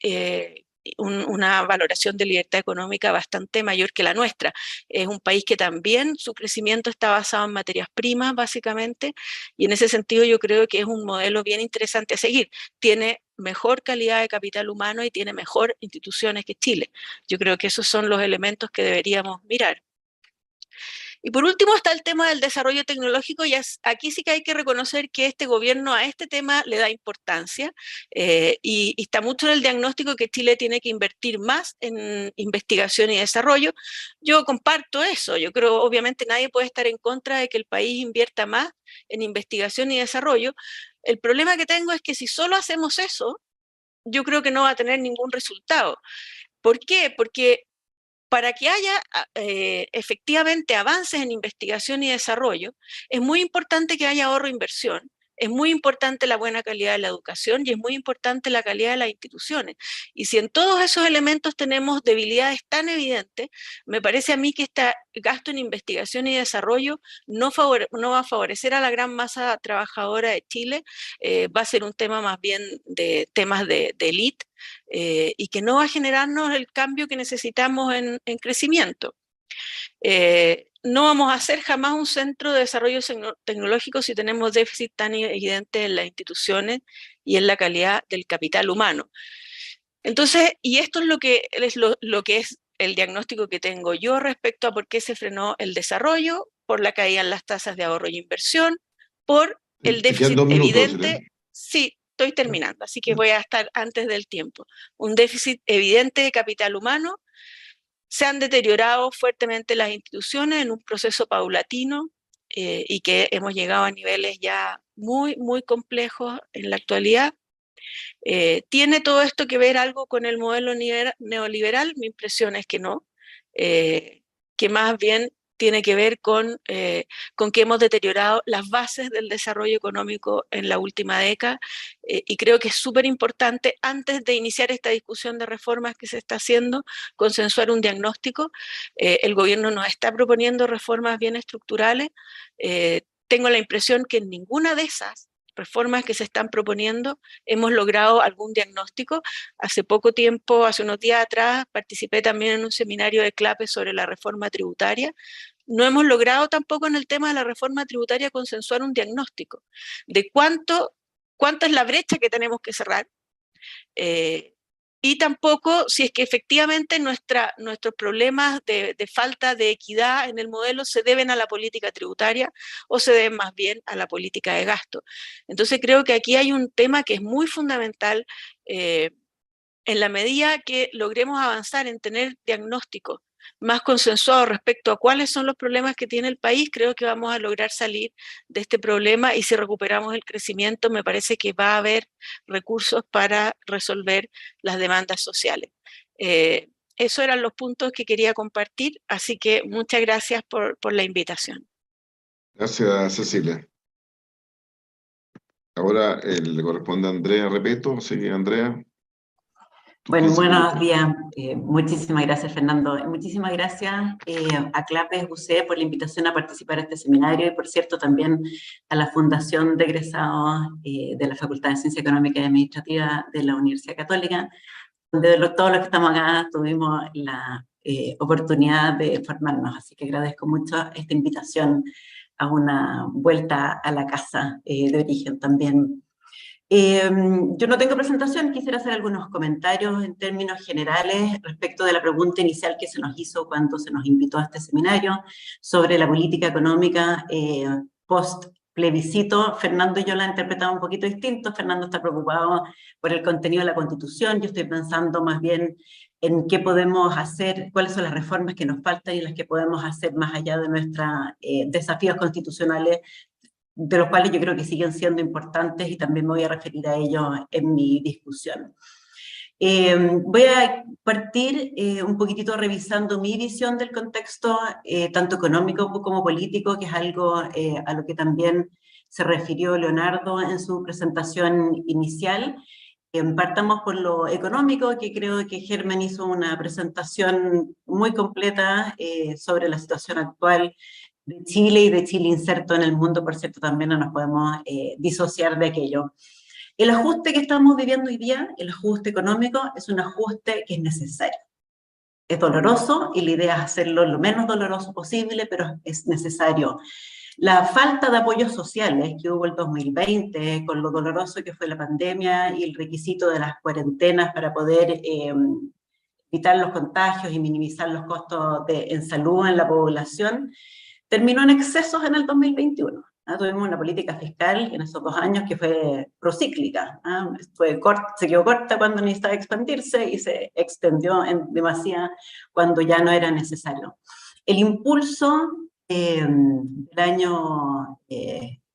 una valoración de libertad económica bastante mayor que la nuestra. Es un país que también su crecimiento está basado en materias primas, básicamente, y en ese sentido yo creo que es un modelo bien interesante a seguir. Tiene mejor calidad de capital humano y tiene mejor instituciones que Chile. Yo creo que esos son los elementos que deberíamos mirar. Y por último está el tema del desarrollo tecnológico, y aquí sí que hay que reconocer que este gobierno a este tema le da importancia, y está mucho en el diagnóstico que Chile tiene que invertir más en investigación y desarrollo. Yo comparto eso. Yo creo, obviamente nadie puede estar en contra de que el país invierta más en investigación y desarrollo. El problema que tengo es que si solo hacemos eso, yo creo que no va a tener ningún resultado. ¿Por qué? Porque para que haya efectivamente avances en investigación y desarrollo, es muy importante que haya ahorro e inversión, es muy importante la buena calidad de la educación y es muy importante la calidad de las instituciones. Y si en todos esos elementos tenemos debilidades tan evidentes, me parece a mí que este gasto en investigación y desarrollo no va a favorecer a la gran masa trabajadora de Chile, va a ser un tema más bien de temas de élite, y que no va a generarnos el cambio que necesitamos en crecimiento. No vamos a hacer jamás un centro de desarrollo tecnológico si tenemos déficit tan evidente en las instituciones y en la calidad del capital humano. Entonces, y esto es lo que es el diagnóstico que tengo yo respecto a por qué se frenó el desarrollo, por la caída en las tasas de ahorro y inversión, por el déficit evidente. Sí, estoy terminando, así que voy a estar antes del tiempo. Un déficit evidente de capital humano. Se han deteriorado fuertemente las instituciones en un proceso paulatino, y que hemos llegado a niveles ya muy, muy complejos en la actualidad. ¿Tiene todo esto que ver algo con el modelo neoliberal? Mi impresión es que no, que más bien tiene que ver con que hemos deteriorado las bases del desarrollo económico en la última década, y creo que es súper importante, antes de iniciar esta discusión de reformas que se está haciendo, consensuar un diagnóstico. El gobierno nos está proponiendo reformas bien estructurales. Tengo la impresión que en ninguna de esas reformas que se están proponiendo hemos logrado algún diagnóstico. Hace poco tiempo, hace unos días atrás, participé también en un seminario de CLAPE sobre la reforma tributaria. No hemos logrado tampoco en el tema de la reforma tributaria consensuar un diagnóstico de cuánto es la brecha que tenemos que cerrar, y tampoco si es que efectivamente nuestros problemas de falta de equidad en el modelo se deben a la política tributaria o se deben más bien a la política de gasto. Entonces creo que aquí hay un tema que es muy fundamental. En la medida que logremos avanzar en tener diagnósticos más consensuados respecto a cuáles son los problemas que tiene el país, creo que vamos a lograr salir de este problema, y si recuperamos el crecimiento, me parece que va a haber recursos para resolver las demandas sociales. Esos eran los puntos que quería compartir, así que muchas gracias por la invitación. Gracias, Cecilia. Ahora le corresponde a Andrea Repeto. Sí, Andrea. Bueno, buenos días. Muchísimas gracias, Fernando. Muchísimas gracias a CLAPES UC por la invitación a participar en este seminario y, por cierto, también a la Fundación de Egresados de la Facultad de Ciencia Económica y Administrativa de la Universidad Católica, donde todos los que estamos acá tuvimos la oportunidad de formarnos. Así que agradezco mucho esta invitación a una vuelta a la casa de origen también. Yo no tengo presentación, quisiera hacer algunos comentarios en términos generales respecto de la pregunta inicial que se nos hizo cuando se nos invitó a este seminario sobre la política económica post-plebiscito. Fernando y yo la interpretamos un poquito distinto. Fernando está preocupado por el contenido de la Constitución, yo estoy pensando más bien en qué podemos hacer, cuáles son las reformas que nos faltan y las que podemos hacer más allá de nuestros desafíos constitucionales, de los cuales yo creo que siguen siendo importantes y también me voy a referir a ellos en mi discusión. Voy a partir un poquitito revisando mi visión del contexto, tanto económico como político, que es algo a lo que también se refirió Leonardo en su presentación inicial. Partamos por lo económico, que creo que Germán hizo una presentación muy completa sobre la situación actual de Chile y de Chile inserto en el mundo, por cierto, también no nos podemos disociar de aquello. El ajuste que estamos viviendo hoy día, el ajuste económico, es un ajuste que es necesario. Es doloroso y la idea es hacerlo lo menos doloroso posible, pero es necesario. La falta de apoyos sociales que hubo el 2020, con lo doloroso que fue la pandemia y el requisito de las cuarentenas para poder evitar los contagios y minimizar los costos en salud en la población, terminó en excesos en el 2021. Tuvimos una política fiscal en esos 2 años que fue procíclica. Se quedó corta cuando necesitaba expandirse y se extendió en demasía cuando ya no era necesario. El impulso del año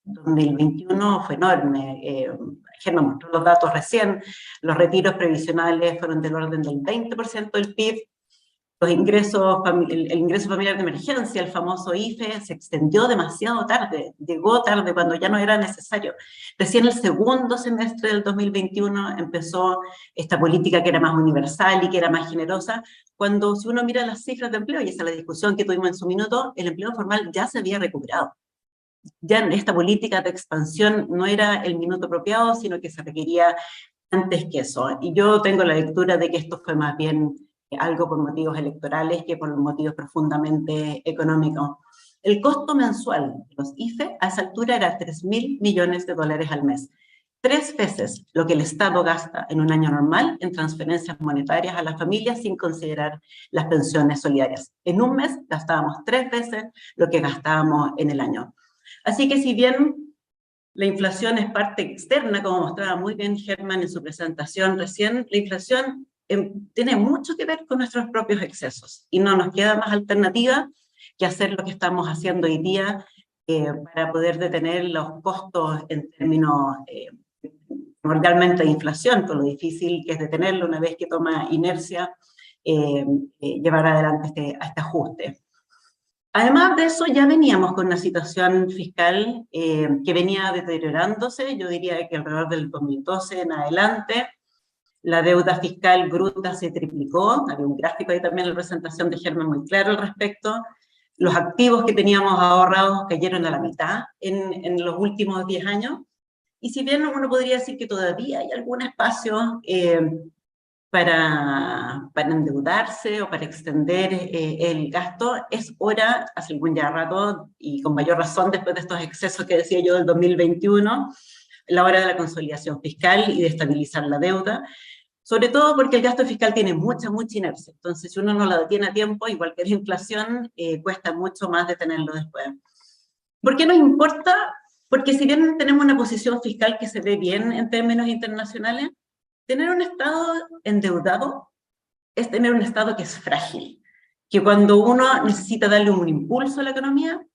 2021 fue enorme. Germán mostró los datos recién. Los retiros previsionales fueron del orden del 20% del PIB. El ingreso familiar de emergencia, el famoso IFE, se extendió demasiado tarde, llegó tarde cuando ya no era necesario. Recién el segundo semestre del 2021 empezó esta política que era más universal y que era más generosa, cuando si uno mira las cifras de empleo, y esa es la discusión que tuvimos en su minuto, el empleo formal ya se había recuperado. Ya esta política de expansión no era el minuto apropiado, sino que se requería antes que eso. Y yo tengo la lectura de que esto fue más bien algo por motivos electorales que por motivos profundamente económicos. El costo mensual de los IFE a esa altura era $3.000 millones al mes. 3 veces lo que el Estado gasta en un año normal en transferencias monetarias a las familias sin considerar las pensiones solidarias. En un mes gastábamos 3 veces lo que gastábamos en el año. Así que si bien la inflación es parte externa, como mostraba muy bien Germán en su presentación recién, la inflación tiene mucho que ver con nuestros propios excesos y no nos queda más alternativa que hacer lo que estamos haciendo hoy día para poder detener los costos en términos realmente de inflación, con lo difícil que es detenerlo una vez que toma inercia, llevar adelante este ajuste. Además de eso, ya veníamos con una situación fiscal que venía deteriorándose, yo diría que alrededor del 2012 en adelante. La deuda fiscal bruta se triplicó, había un gráfico ahí también en la presentación de Germán muy claro al respecto. Los activos que teníamos ahorrados cayeron a la mitad en los últimos 10 años. Y si bien uno podría decir que todavía hay algún espacio para endeudarse o para extender el gasto, es hora, hace algún ya rato, y con mayor razón después de estos excesos que decía yo del 2021, la hora de la consolidación fiscal y de estabilizar la deuda, sobre todo porque el gasto fiscal tiene mucha inercia. Entonces, si uno no la detiene a tiempo, igual que la inflación, cuesta mucho más detenerlo después. ¿Por qué nos importa? Porque si bien tenemos una posición fiscal que se ve bien en términos internacionales, tener un Estado endeudado es tener un Estado que es frágil, que cuando uno necesita darle un impulso a la economía,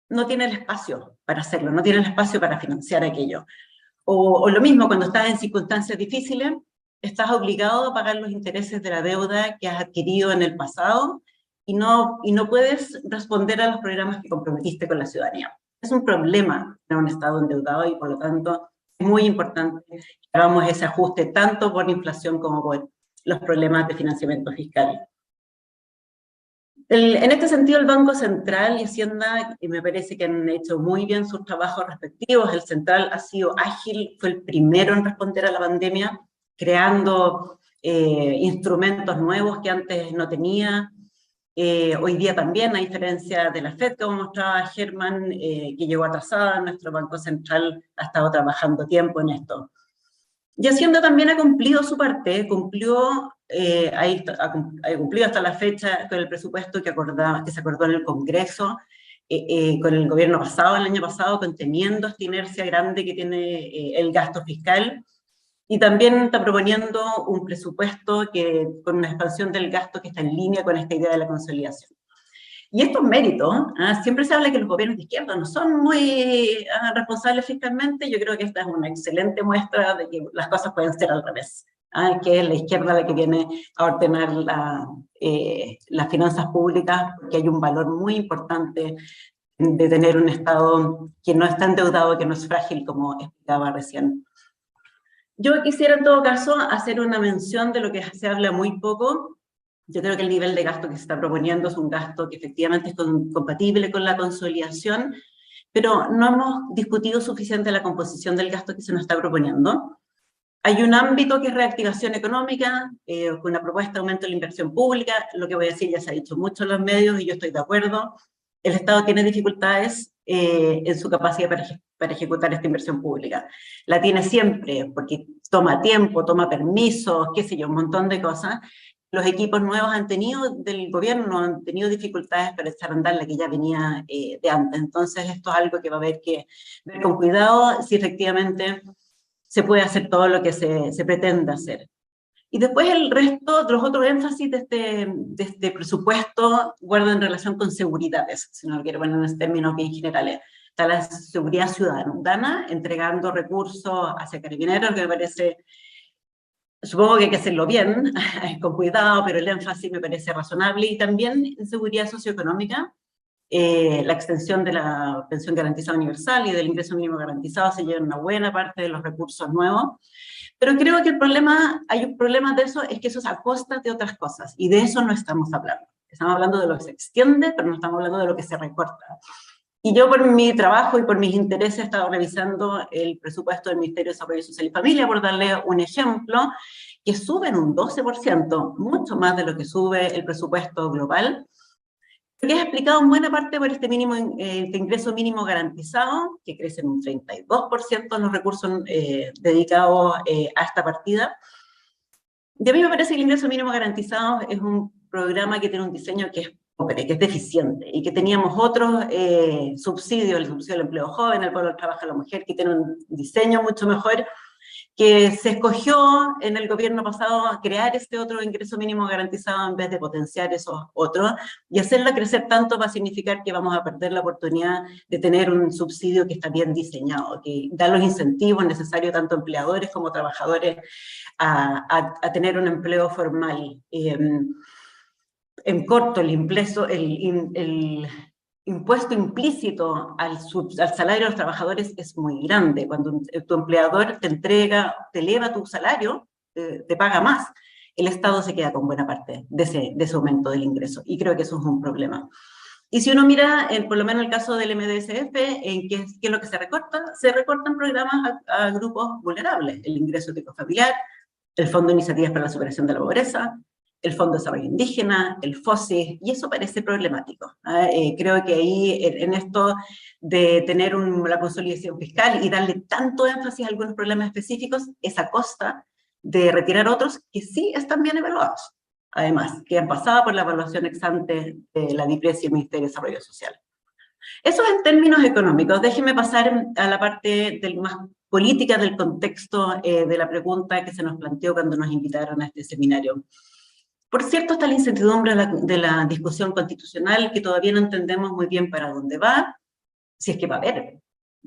no tiene el espacio para hacerlo, no tiene el espacio para financiar aquello. O lo mismo, cuando estás en circunstancias difíciles, estás obligado a pagar los intereses de la deuda que has adquirido en el pasado y no puedes responder a los programas que comprometiste con la ciudadanía. Es un problema tener un Estado endeudado y por lo tanto es muy importante que hagamos ese ajuste tanto por inflación como por los problemas de financiamiento fiscal. En este sentido, el Banco Central y Hacienda me parece que han hecho muy bien sus trabajos respectivos. El Central ha sido ágil, fue el primero en responder a la pandemia, creando instrumentos nuevos que antes no tenía. Hoy día también, a diferencia de la FED, como mostraba Germán, que llegó atrasada, nuestro Banco Central ha estado trabajando tiempo en esto. Y Hacienda también ha cumplido su parte, ha cumplido hasta la fecha con el presupuesto que se acordó en el Congreso, con el gobierno pasado, el año pasado, conteniendo esta inercia grande que tiene el gasto fiscal, y también está proponiendo un presupuesto con una expansión del gasto que está en línea con esta idea de la consolidación. Y estos méritos, siempre se habla que los gobiernos de izquierda no son muy responsables fiscalmente. Yo creo que esta es una excelente muestra de que las cosas pueden ser al revés, que es la izquierda la que viene a ordenar las finanzas públicas, que hay un valor muy importante de tener un Estado que no está endeudado, que no es frágil, como explicaba recién. Yo quisiera en todo caso hacer una mención de lo que se habla muy poco. Yo creo que el nivel de gasto que se está proponiendo es un gasto que efectivamente es compatible con la consolidación, pero no hemos discutido suficiente la composición del gasto que se nos está proponiendo. Hay un ámbito que es reactivación económica, con una propuesta de aumento de la inversión pública. Lo que voy a decir ya se ha dicho mucho en los medios y yo estoy de acuerdo. El Estado tiene dificultades en su capacidad para ejecutar esta inversión pública. La tiene siempre, porque toma tiempo, toma permisos, qué sé yo, un montón de cosas. Los equipos nuevos del gobierno han tenido dificultades para echar a andar la que ya venía de antes. Entonces esto es algo que va a haber que ver con cuidado si efectivamente se puede hacer todo lo que se pretende hacer. Y después el resto, los otros énfasis de este presupuesto guardan relación con seguridades, si no lo quiero poner en términos bien generales. Está la seguridad ciudadana, entregando recursos hacia Carabineros, que me parece, supongo que hay que hacerlo bien, con cuidado, pero el énfasis me parece razonable. Y también en seguridad socioeconómica, la extensión de la pensión garantizada universal y del ingreso mínimo garantizado se lleva una buena parte de los recursos nuevos. Pero creo que hay un problema de eso, es que eso es a costa de otras cosas, y de eso no estamos hablando. Estamos hablando de lo que se extiende, pero no estamos hablando de lo que se recorta. Y yo por mi trabajo y por mis intereses he estado revisando el presupuesto del Ministerio de Desarrollo Social y Familia, por darle un ejemplo, que sube en un 12%, mucho más de lo que sube el presupuesto global, que es explicado en buena parte por este ingreso mínimo garantizado, que crece en un 32% en los recursos dedicados a esta partida. Y a mí me parece que el ingreso mínimo garantizado es un programa que tiene un diseño que es pobre, que es deficiente, y que teníamos otros subsidios, el subsidio del empleo joven, el pueblo del trabajo a la mujer, que tiene un diseño mucho mejor, que se escogió en el gobierno pasado crear este otro ingreso mínimo garantizado en vez de potenciar esos otros, y hacerla crecer tanto va a significar que vamos a perder la oportunidad de tener un subsidio que está bien diseñado, que da los incentivos necesarios tanto empleadores como trabajadores a tener un empleo formal. En corto, el impuesto implícito al salario de los trabajadores es muy grande. Cuando tu empleador te eleva tu salario, te paga más, el Estado se queda con buena parte de ese aumento del ingreso, y creo que eso es un problema. Y si uno mira, por lo menos el caso del MDSF, ¿en qué es lo que se recorta? Se recortan programas a grupos vulnerables, el ingreso ético familiar, el Fondo de Iniciativas para la Superación de la Pobreza, el Fondo de Desarrollo Indígena, el FOSI, y eso parece problemático. Creo que ahí, en esto de tener la consolidación fiscal y darle tanto énfasis a algunos problemas específicos, es a costa de retirar otros que sí están bien evaluados, además, que han pasado por la evaluación ex ante de la DIPRES y el Ministerio de Desarrollo Social. Eso es en términos económicos. Déjenme pasar a la parte más política del contexto de la pregunta que se nos planteó cuando nos invitaron a este seminario. Por cierto, está la incertidumbre de la discusión constitucional, que todavía no entendemos muy bien para dónde va, si es que va a haber.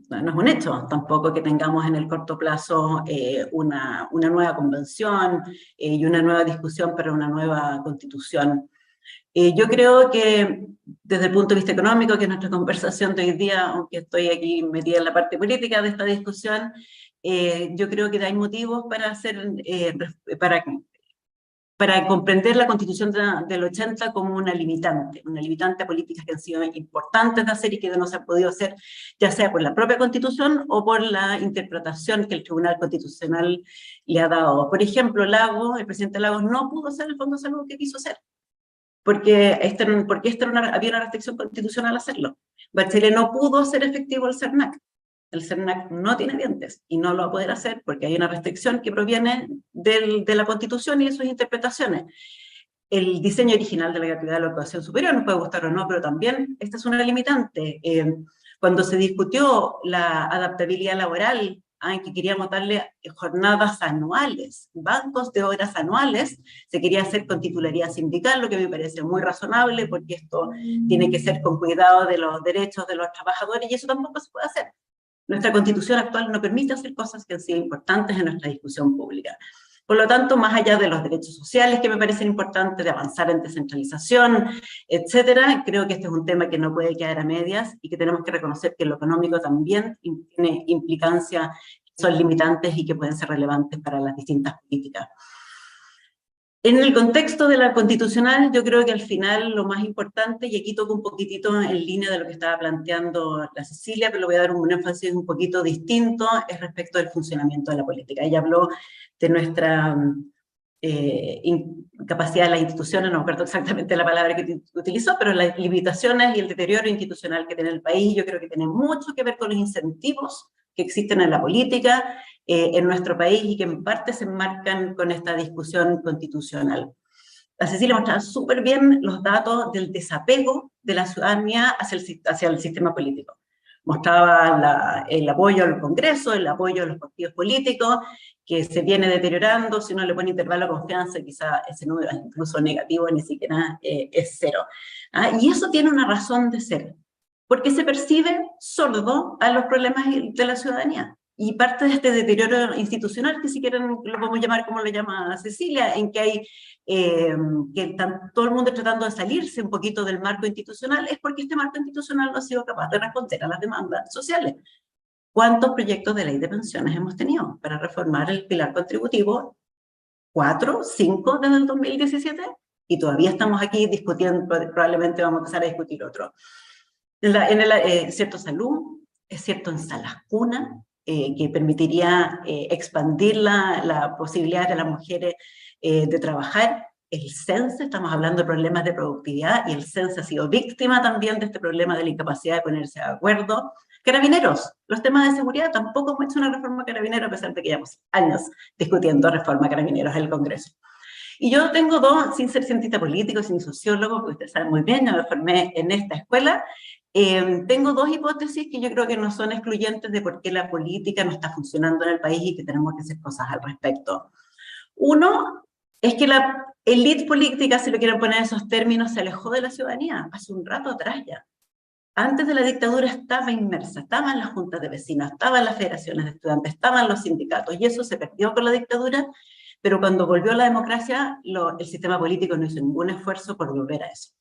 No es un hecho tampoco que tengamos en el corto plazo una nueva convención y una nueva discusión para una nueva constitución. Yo creo que desde el punto de vista económico, que es nuestra conversación de hoy día, aunque estoy aquí metida en la parte política de esta discusión, yo creo que hay motivos para para comprender la Constitución del 80 como una limitante a políticas que han sido importantes de hacer y que no se han podido hacer, ya sea por la propia Constitución o por la interpretación que el Tribunal Constitucional le ha dado. Por ejemplo, el presidente Lagos no pudo hacer el Fondo de Salud que quiso hacer, porque había una restricción constitucional a hacerlo. Bachelet no pudo hacer efectivo el CERNAC. El CERNAC no tiene dientes y no lo va a poder hacer porque hay una restricción que proviene de la Constitución y de sus interpretaciones. El diseño original de la gratuidad de la educación superior nos puede gustar o no, pero también esta es una limitante. Cuando se discutió la adaptabilidad laboral, en que queríamos darle jornadas anuales, bancos de horas anuales, se quería hacer con titularidad sindical, lo que me parece muy razonable, porque esto tiene que ser con cuidado de los derechos de los trabajadores, y eso tampoco se puede hacer. Nuestra Constitución actual no permite hacer cosas que han sido importantes en nuestra discusión pública. Por lo tanto, más allá de los derechos sociales que me parecen importantes, de avanzar en descentralización, etcétera, creo que este es un tema que no puede quedar a medias y que tenemos que reconocer que lo económico también tiene implicancias que son limitantes y que pueden ser relevantes para las distintas políticas. En el contexto de la constitucional, yo creo que al final lo más importante, y aquí toco un poquitito en línea de lo que estaba planteando la Cecilia, pero le voy a dar un énfasis un poquito distinto, es respecto del funcionamiento de la política. Ella habló de nuestra incapacidad de las instituciones, no me acuerdo exactamente la palabra que utilizó, pero las limitaciones y el deterioro institucional que tiene el país, yo creo que tiene mucho que ver con los incentivos que existen en la política, en nuestro país y que en parte se enmarcan con esta discusión constitucional. La Cecilia mostraba súper bien los datos del desapego de la ciudadanía hacia el sistema político. Mostraba el apoyo al Congreso, el apoyo a los partidos políticos, que se viene deteriorando. Si uno le pone intervalo de confianza, quizá ese número es incluso negativo, ni siquiera es cero. Y eso tiene una razón de ser, porque se percibe sordo a los problemas de la ciudadanía. Y parte de este deterioro institucional, que si quieren lo podemos llamar como lo llama Cecilia, en que hay todo el mundo tratando de salirse un poquito del marco institucional, es porque este marco institucional no ha sido capaz de responder a las demandas sociales. ¿Cuántos proyectos de ley de pensiones hemos tenido para reformar el pilar contributivo? 4, 5 desde el 2017, y todavía estamos aquí discutiendo, probablemente vamos a empezar a discutir otro. Cierto salud, es cierto en salas cuna, que permitiría expandir la posibilidad de las mujeres de trabajar. El CENSE, estamos hablando de problemas de productividad, y el CENSE ha sido víctima también de este problema de la incapacidad de ponerse de acuerdo. Carabineros, los temas de seguridad, tampoco hemos hecho una reforma Carabineros, a pesar de que llevamos años discutiendo reforma Carabineros en el Congreso. Y yo tengo dos, sin ser cientista político, sin sociólogo, porque ustedes saben muy bien, yo me formé en esta escuela, tengo dos hipótesis que yo creo que no son excluyentes de por qué la política no está funcionando en el país y que tenemos que hacer cosas al respecto. Uno es que la élite política, si lo quieren poner en esos términos, se alejó de la ciudadanía hace un rato atrás ya. Antes de la dictadura estaba inmersa, estaba en las juntas de vecinos, estaba en las federaciones de estudiantes, estaban los sindicatos, y eso se perdió con la dictadura, pero cuando volvió la democracia, el sistema político no hizo ningún esfuerzo por volver a eso.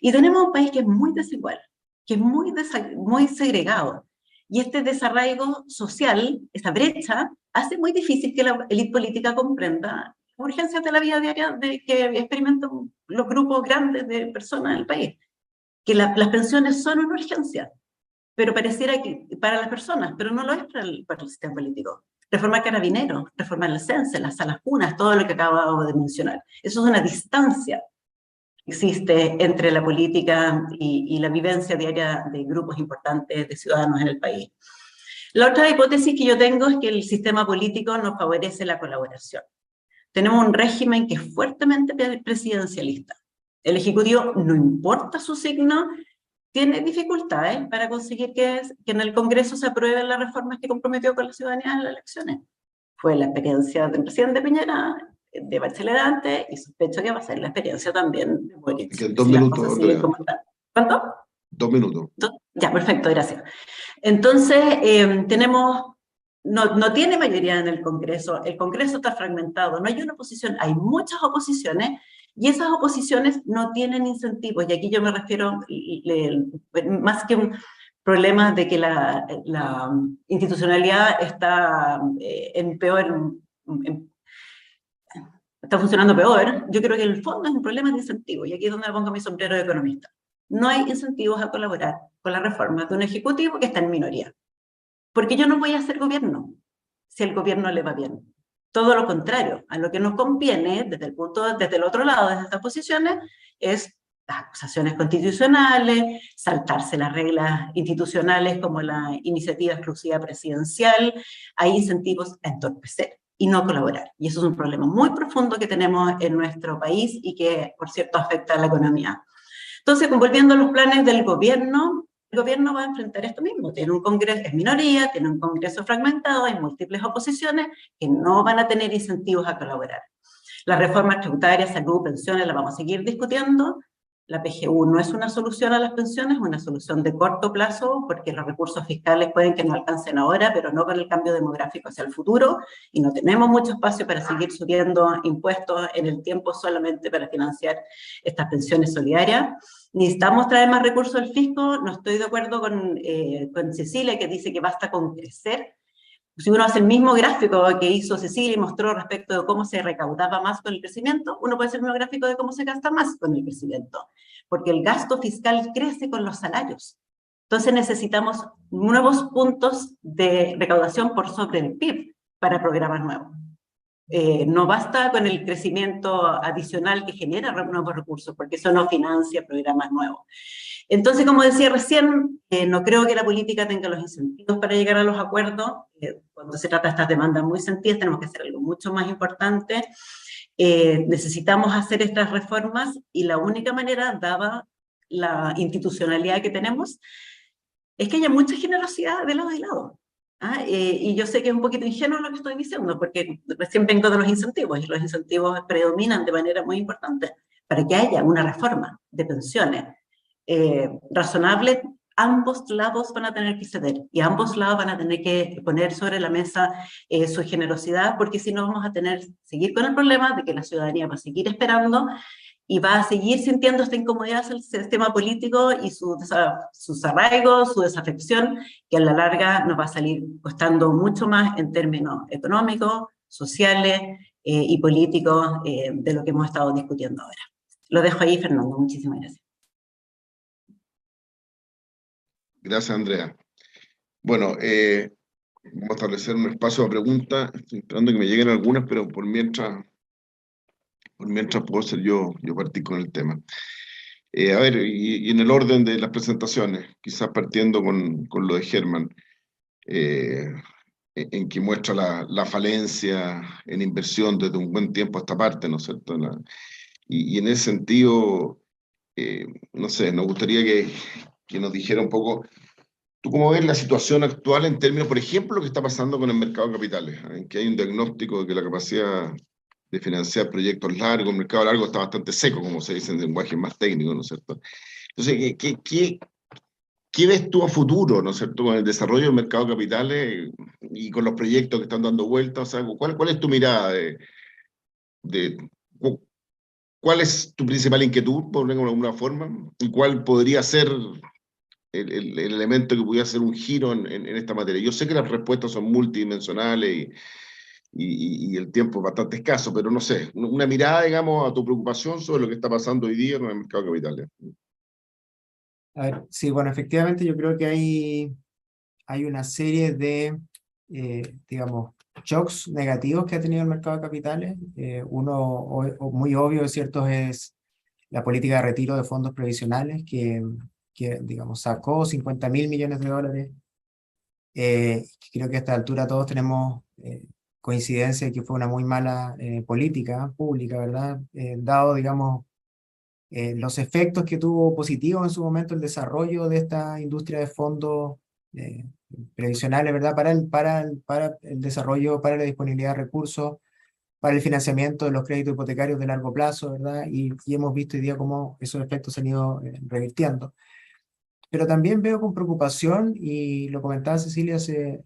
Y tenemos un país que es muy desigual, que es muy segregado, y este desarraigo social, esta brecha, hace muy difícil que la élite política comprenda urgencias de la vida diaria que experimentan los grupos grandes de personas en el país. Que las pensiones son una urgencia, pero pareciera que para las personas, pero no lo es para el sistema político. Reformar Carabineros, reformar el CENSE, las salas cunas, todo lo que acabo de mencionar. Eso es una distancia que existe entre la política y la vivencia diaria de grupos importantes de ciudadanos en el país. La otra hipótesis que yo tengo es que el sistema político no favorece la colaboración. Tenemos un régimen que es fuertemente presidencialista. El Ejecutivo, no importa su signo, tiene dificultades para conseguir que en el Congreso se aprueben las reformas que comprometió con la ciudadanía en las elecciones. Fue la experiencia del presidente Piñera, de Bachelet antes, y sospecho que va a ser la experiencia también de Boric. Que en 2 minutos, Andrea. ¿Cuánto? 2 minutos. Ya, perfecto, gracias. Entonces, no tiene mayoría en el Congreso está fragmentado, no hay una oposición, hay muchas oposiciones, y esas oposiciones no tienen incentivos, y aquí yo me refiero, más que un problema de que la institucionalidad está está funcionando peor. Yo creo que en el fondo es un problema de incentivos, y aquí es donde me pongo mi sombrero de economista. No hay incentivos a colaborar con la reforma de un ejecutivo que está en minoría. Porque yo no voy a hacer gobierno si al gobierno le va bien. Todo lo contrario, a lo que nos conviene desde el otro lado, desde estas posiciones, es las acusaciones constitucionales, saltarse las reglas institucionales como la iniciativa exclusiva presidencial. Hay incentivos a entorpecer y no colaborar. Y eso es un problema muy profundo que tenemos en nuestro país y que, por cierto, afecta a la economía. Entonces, volviendo a los planes del gobierno, el gobierno va a enfrentar esto mismo. Tiene un Congreso, es minoría, tiene un Congreso fragmentado, hay múltiples oposiciones que no van a tener incentivos a colaborar. Las reformas tributarias, salud, pensiones, las vamos a seguir discutiendo. La PGU no es una solución a las pensiones, es una solución de corto plazo, porque los recursos fiscales pueden que no alcancen ahora, pero no con el cambio demográfico hacia el futuro, y no tenemos mucho espacio para seguir subiendo impuestos en el tiempo solamente para financiar estas pensiones solidarias. Necesitamos traer más recursos al fisco. No estoy de acuerdo con Cecilia, que dice que basta con crecer. Si uno hace el mismo gráfico que hizo Cecilia y mostró respecto de cómo se recaudaba más con el crecimiento, uno puede hacer el mismo gráfico de cómo se gasta más con el crecimiento, porque el gasto fiscal crece con los salarios. Entonces necesitamos nuevos puntos de recaudación por sobre el PIB para programas nuevos. No basta con el crecimiento adicional que genera nuevos recursos, porque eso no financia programas nuevos. Entonces, como decía recién, no creo que la política tenga los incentivos para llegar a los acuerdos. Cuando se trata de estas demandas muy sentidas, tenemos que hacer algo mucho más importante. Necesitamos hacer estas reformas, y la única manera, dada la institucionalidad que tenemos, es que haya mucha generosidad de lado y lado. Y yo sé que es un poquito ingenuo lo que estoy diciendo, porque recién vengo de los incentivos, y los incentivos predominan de manera muy importante para que haya una reforma de pensiones razonable. Ambos lados van a tener que ceder, y ambos lados van a tener que poner sobre la mesa su generosidad, porque si no vamos a seguir con el problema de que la ciudadanía va a seguir esperando y va a seguir sintiendo esta incomodidad del sistema político y sus arraigos, su desafección, que a la larga nos va a salir costando mucho más en términos económicos, sociales y políticos de lo que hemos estado discutiendo ahora. Lo dejo ahí, Fernando. Muchísimas gracias. Gracias, Andrea. Bueno, vamos a establecer un espacio de preguntas. Estoy esperando que me lleguen algunas, pero por mientras puedo ser yo partir con el tema. A ver, y en el orden de las presentaciones, quizás partiendo con lo de Germán, en que muestra la falencia en inversión desde un buen tiempo a esta parte, ¿no es cierto? Y en ese sentido, no sé, nos gustaría que nos dijera un poco, ¿tú cómo ves la situación actual en términos, por ejemplo, lo que está pasando con el mercado de capitales? En que hay un diagnóstico de que la capacidad de financiar proyectos largos, el mercado largo está bastante seco, como se dice en lenguaje más técnico, ¿no es cierto? Entonces, ¿qué ves tú a futuro, ¿no es cierto?, con el desarrollo del mercado de capitales y con los proyectos que están dando vueltas? O sea, ¿cuál es tu mirada cuál es tu principal inquietud, por ponerlo de alguna forma? ¿Y cuál podría ser el elemento que pudiera hacer un giro en esta materia? Yo sé que las respuestas son multidimensionales y el tiempo es bastante escaso, pero no sé, una mirada, digamos, a tu preocupación sobre lo que está pasando hoy día con el mercado de capitales. A ver, sí, bueno, efectivamente yo creo que hay una serie de, digamos, shocks negativos que ha tenido el mercado de capitales. Uno muy obvio, es cierto, es la política de retiro de fondos previsionales que digamos, sacó 50.000 millones de dólares. Creo que a esta altura todos tenemos coincidencia de que fue una muy mala política pública, ¿verdad? Dado, digamos, los efectos que tuvo positivos en su momento el desarrollo de esta industria de fondos previsionales, ¿verdad? Para el desarrollo, para la disponibilidad de recursos, para el financiamiento de los créditos hipotecarios de largo plazo, ¿verdad? Y hemos visto hoy día cómo esos efectos se han ido revirtiendo. Pero también veo con preocupación, y lo comentaba Cecilia hace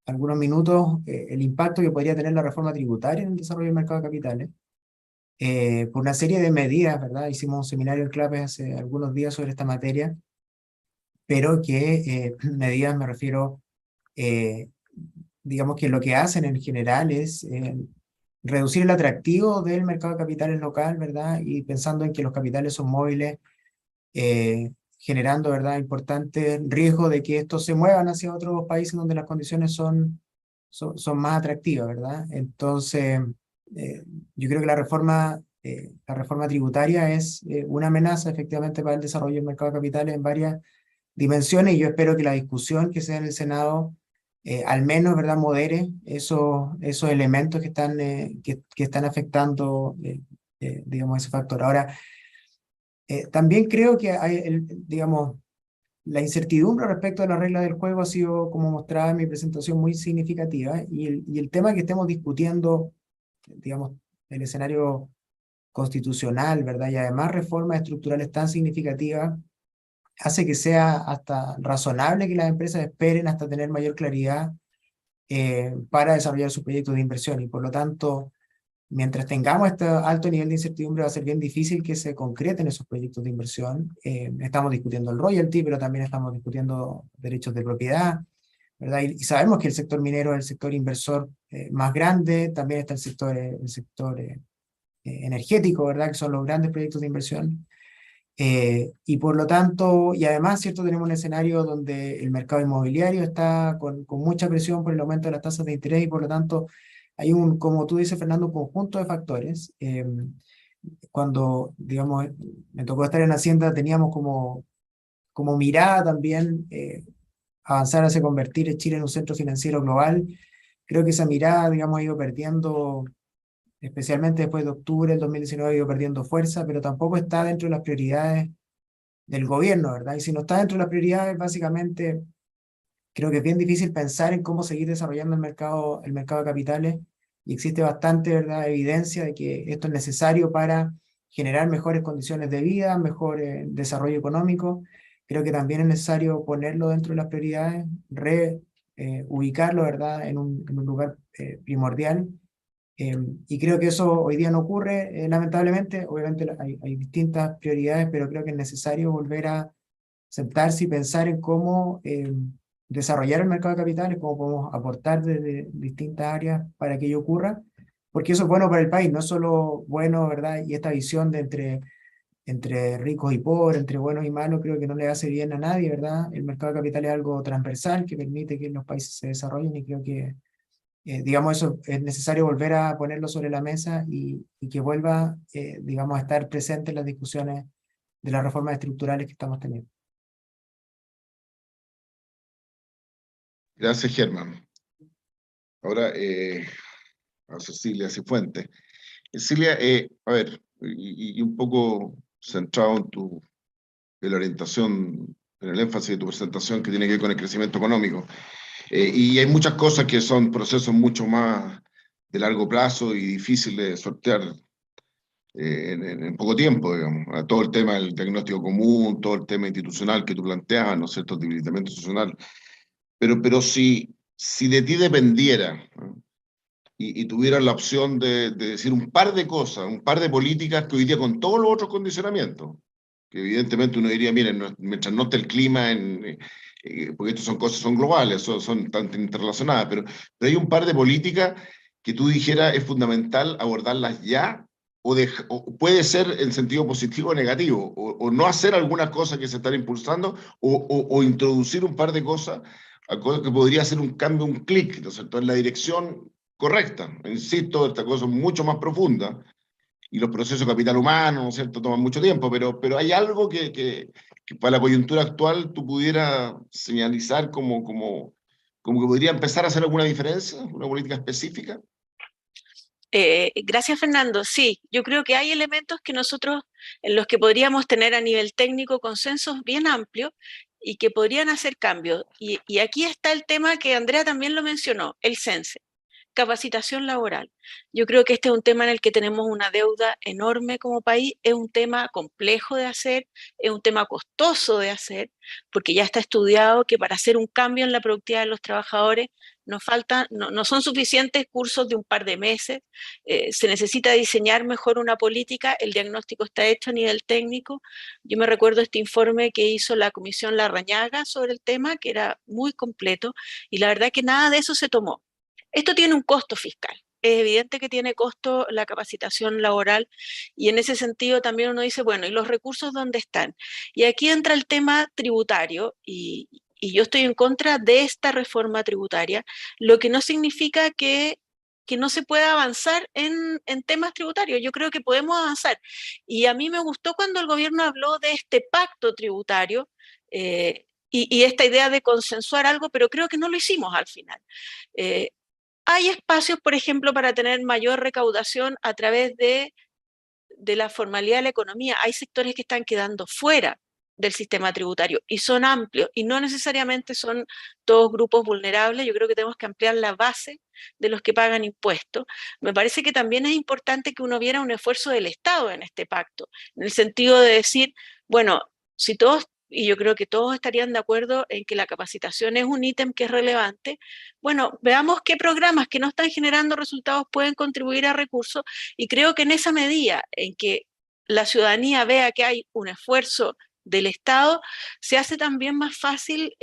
algunos minutos, el impacto que podría tener la reforma tributaria en el desarrollo del mercado de capitales. Por una serie de medidas, ¿verdad? Hicimos un seminario en CLAPES hace algunos días sobre esta materia, pero que medidas me refiero, digamos que lo que hacen en general es reducir el atractivo del mercado de capitales local, ¿verdad? Y pensando en que los capitales son móviles, generando, ¿verdad?, importante riesgo de que estos se muevan hacia otros países donde las condiciones son más atractivas, ¿verdad? Entonces, yo creo que la reforma tributaria es una amenaza efectivamente para el desarrollo del mercado de capitales en varias dimensiones, y yo espero que la discusión que sea en el Senado al menos, ¿verdad?, modere esos elementos que están afectando, digamos, ese factor. Ahora, también creo que hay, digamos, la incertidumbre respecto a las reglas del juego ha sido, como mostraba en mi presentación, muy significativa, y el tema que estemos discutiendo, digamos, el escenario constitucional, ¿verdad?, y además reformas estructurales tan significativas, hace que sea hasta razonable que las empresas esperen hasta tener mayor claridad para desarrollar sus proyectos de inversión, y por lo tanto, mientras tengamos este alto nivel de incertidumbre, va a ser bien difícil que se concreten esos proyectos de inversión. Estamos discutiendo el royalty, pero también estamos discutiendo derechos de propiedad, ¿verdad? Y sabemos que el sector minero es el sector inversor más grande, también está el sector energético, ¿verdad?, que son los grandes proyectos de inversión. Y por lo tanto, y además, ¿cierto?, tenemos un escenario donde el mercado inmobiliario está con mucha presión por el aumento de las tasas de interés, y por lo tanto hay como tú dices, Fernando, un conjunto de factores. Cuando, digamos, me tocó estar en Hacienda, teníamos como mirada también avanzar hacia convertir a Chile en un centro financiero global. Creo que esa mirada, digamos, ha ido perdiendo, especialmente después de octubre del 2019, ha ido perdiendo fuerza, pero tampoco está dentro de las prioridades del gobierno, ¿verdad? Y si no está dentro de las prioridades, básicamente, creo que es bien difícil pensar en cómo seguir desarrollando el mercado de capitales, y existe bastante, ¿verdad?, evidencia de que esto es necesario para generar mejores condiciones de vida, mejor desarrollo económico. Creo que también es necesario ponerlo dentro de las prioridades, ubicarlo, ¿verdad?, en un lugar primordial. Y creo que eso hoy día no ocurre, lamentablemente. Obviamente hay distintas prioridades, pero creo que es necesario volver a sentarse y pensar en cómo desarrollar el mercado de capitales, cómo podemos aportar desde distintas áreas para que ello ocurra, porque eso es bueno para el país, no es solo bueno, ¿verdad? Y esta visión de entre ricos y pobres, entre buenos y malos, creo que no le hace bien a nadie, ¿verdad? El mercado de capitales es algo transversal que permite que los países se desarrollen, y creo que digamos, eso es necesario volver a ponerlo sobre la mesa, y que vuelva, digamos, a estar presente en las discusiones de las reformas estructurales que estamos teniendo. Gracias, Germán. Ahora, a Cecilia Cifuentes. Cecilia, a ver, y un poco centrado en la orientación, en el énfasis de tu presentación que tiene que ver con el crecimiento económico. Y hay muchas cosas que son procesos mucho más de largo plazo y difíciles de sortear en poco tiempo, digamos. Todo el tema del diagnóstico común, todo el tema institucional que tú planteabas, ¿no es cierto?, el debilitamiento institucional. Pero si de ti dependiera, ¿no?, y tuvieras la opción de decir un par de cosas, un par de políticas que hoy día, con todos los otros condicionamientos, que evidentemente uno diría, miren, mientras no esté el clima, porque estas son cosas, son globales, son tan interrelacionadas, pero hay un par de políticas que tú dijeras es fundamental abordarlas ya, o puede ser en sentido positivo o negativo, o no hacer algunas cosas que se están impulsando, o introducir un par de cosas, a cosas que podría hacer un cambio, un clic, ¿no es cierto?, en la dirección correcta. Insisto, esta cosa es mucho más profunda, y los procesos de capital humano, ¿no es cierto?, toman mucho tiempo, pero hay algo que para la coyuntura actual tú pudieras señalizar como que podría empezar a hacer alguna diferencia, una política específica. Gracias, Fernando. Sí, yo creo que hay elementos que nosotros, en los que podríamos tener a nivel técnico consensos bien amplios y que podrían hacer cambios. Y aquí está el tema que Andrea también lo mencionó, el CENSE. Capacitación laboral. Yo creo que este es un tema en el que tenemos una deuda enorme como país, es un tema complejo de hacer, es un tema costoso de hacer, porque ya está estudiado que para hacer un cambio en la productividad de los trabajadores no son suficientes cursos de un par de meses, se necesita diseñar mejor una política, el diagnóstico está hecho a nivel técnico. Yo me recuerdo este informe que hizo la Comisión Larrañaga sobre el tema, que era muy completo, y la verdad que nada de eso se tomó. Esto tiene un costo fiscal. es evidente que tiene costo la capacitación laboral, y en ese sentido también uno dice, bueno, ¿y los recursos dónde están? Y aquí entra el tema tributario, y yo estoy en contra de esta reforma tributaria, lo que no significa que no se pueda avanzar en temas tributarios. Yo creo que podemos avanzar. Y a mí me gustó cuando el gobierno habló de este pacto tributario, y esta idea de consensuar algo, pero creo que no lo hicimos al final. Hay espacios, por ejemplo, para tener mayor recaudación a través de la formalidad de la economía. Hay sectores que están quedando fuera del sistema tributario y son amplios y no necesariamente son todos grupos vulnerables. Yo creo que tenemos que ampliar la base de los que pagan impuestos. Me parece que también es importante que uno viera un esfuerzo del Estado en este pacto, en el sentido de decir, bueno, si todos, y yo creo que todos estarían de acuerdo en que la capacitación es un ítem que es relevante, bueno, veamos qué programas que no están generando resultados pueden contribuir a recursos, y creo que en esa medida en que la ciudadanía vea que hay un esfuerzo del Estado, se hace también más fácil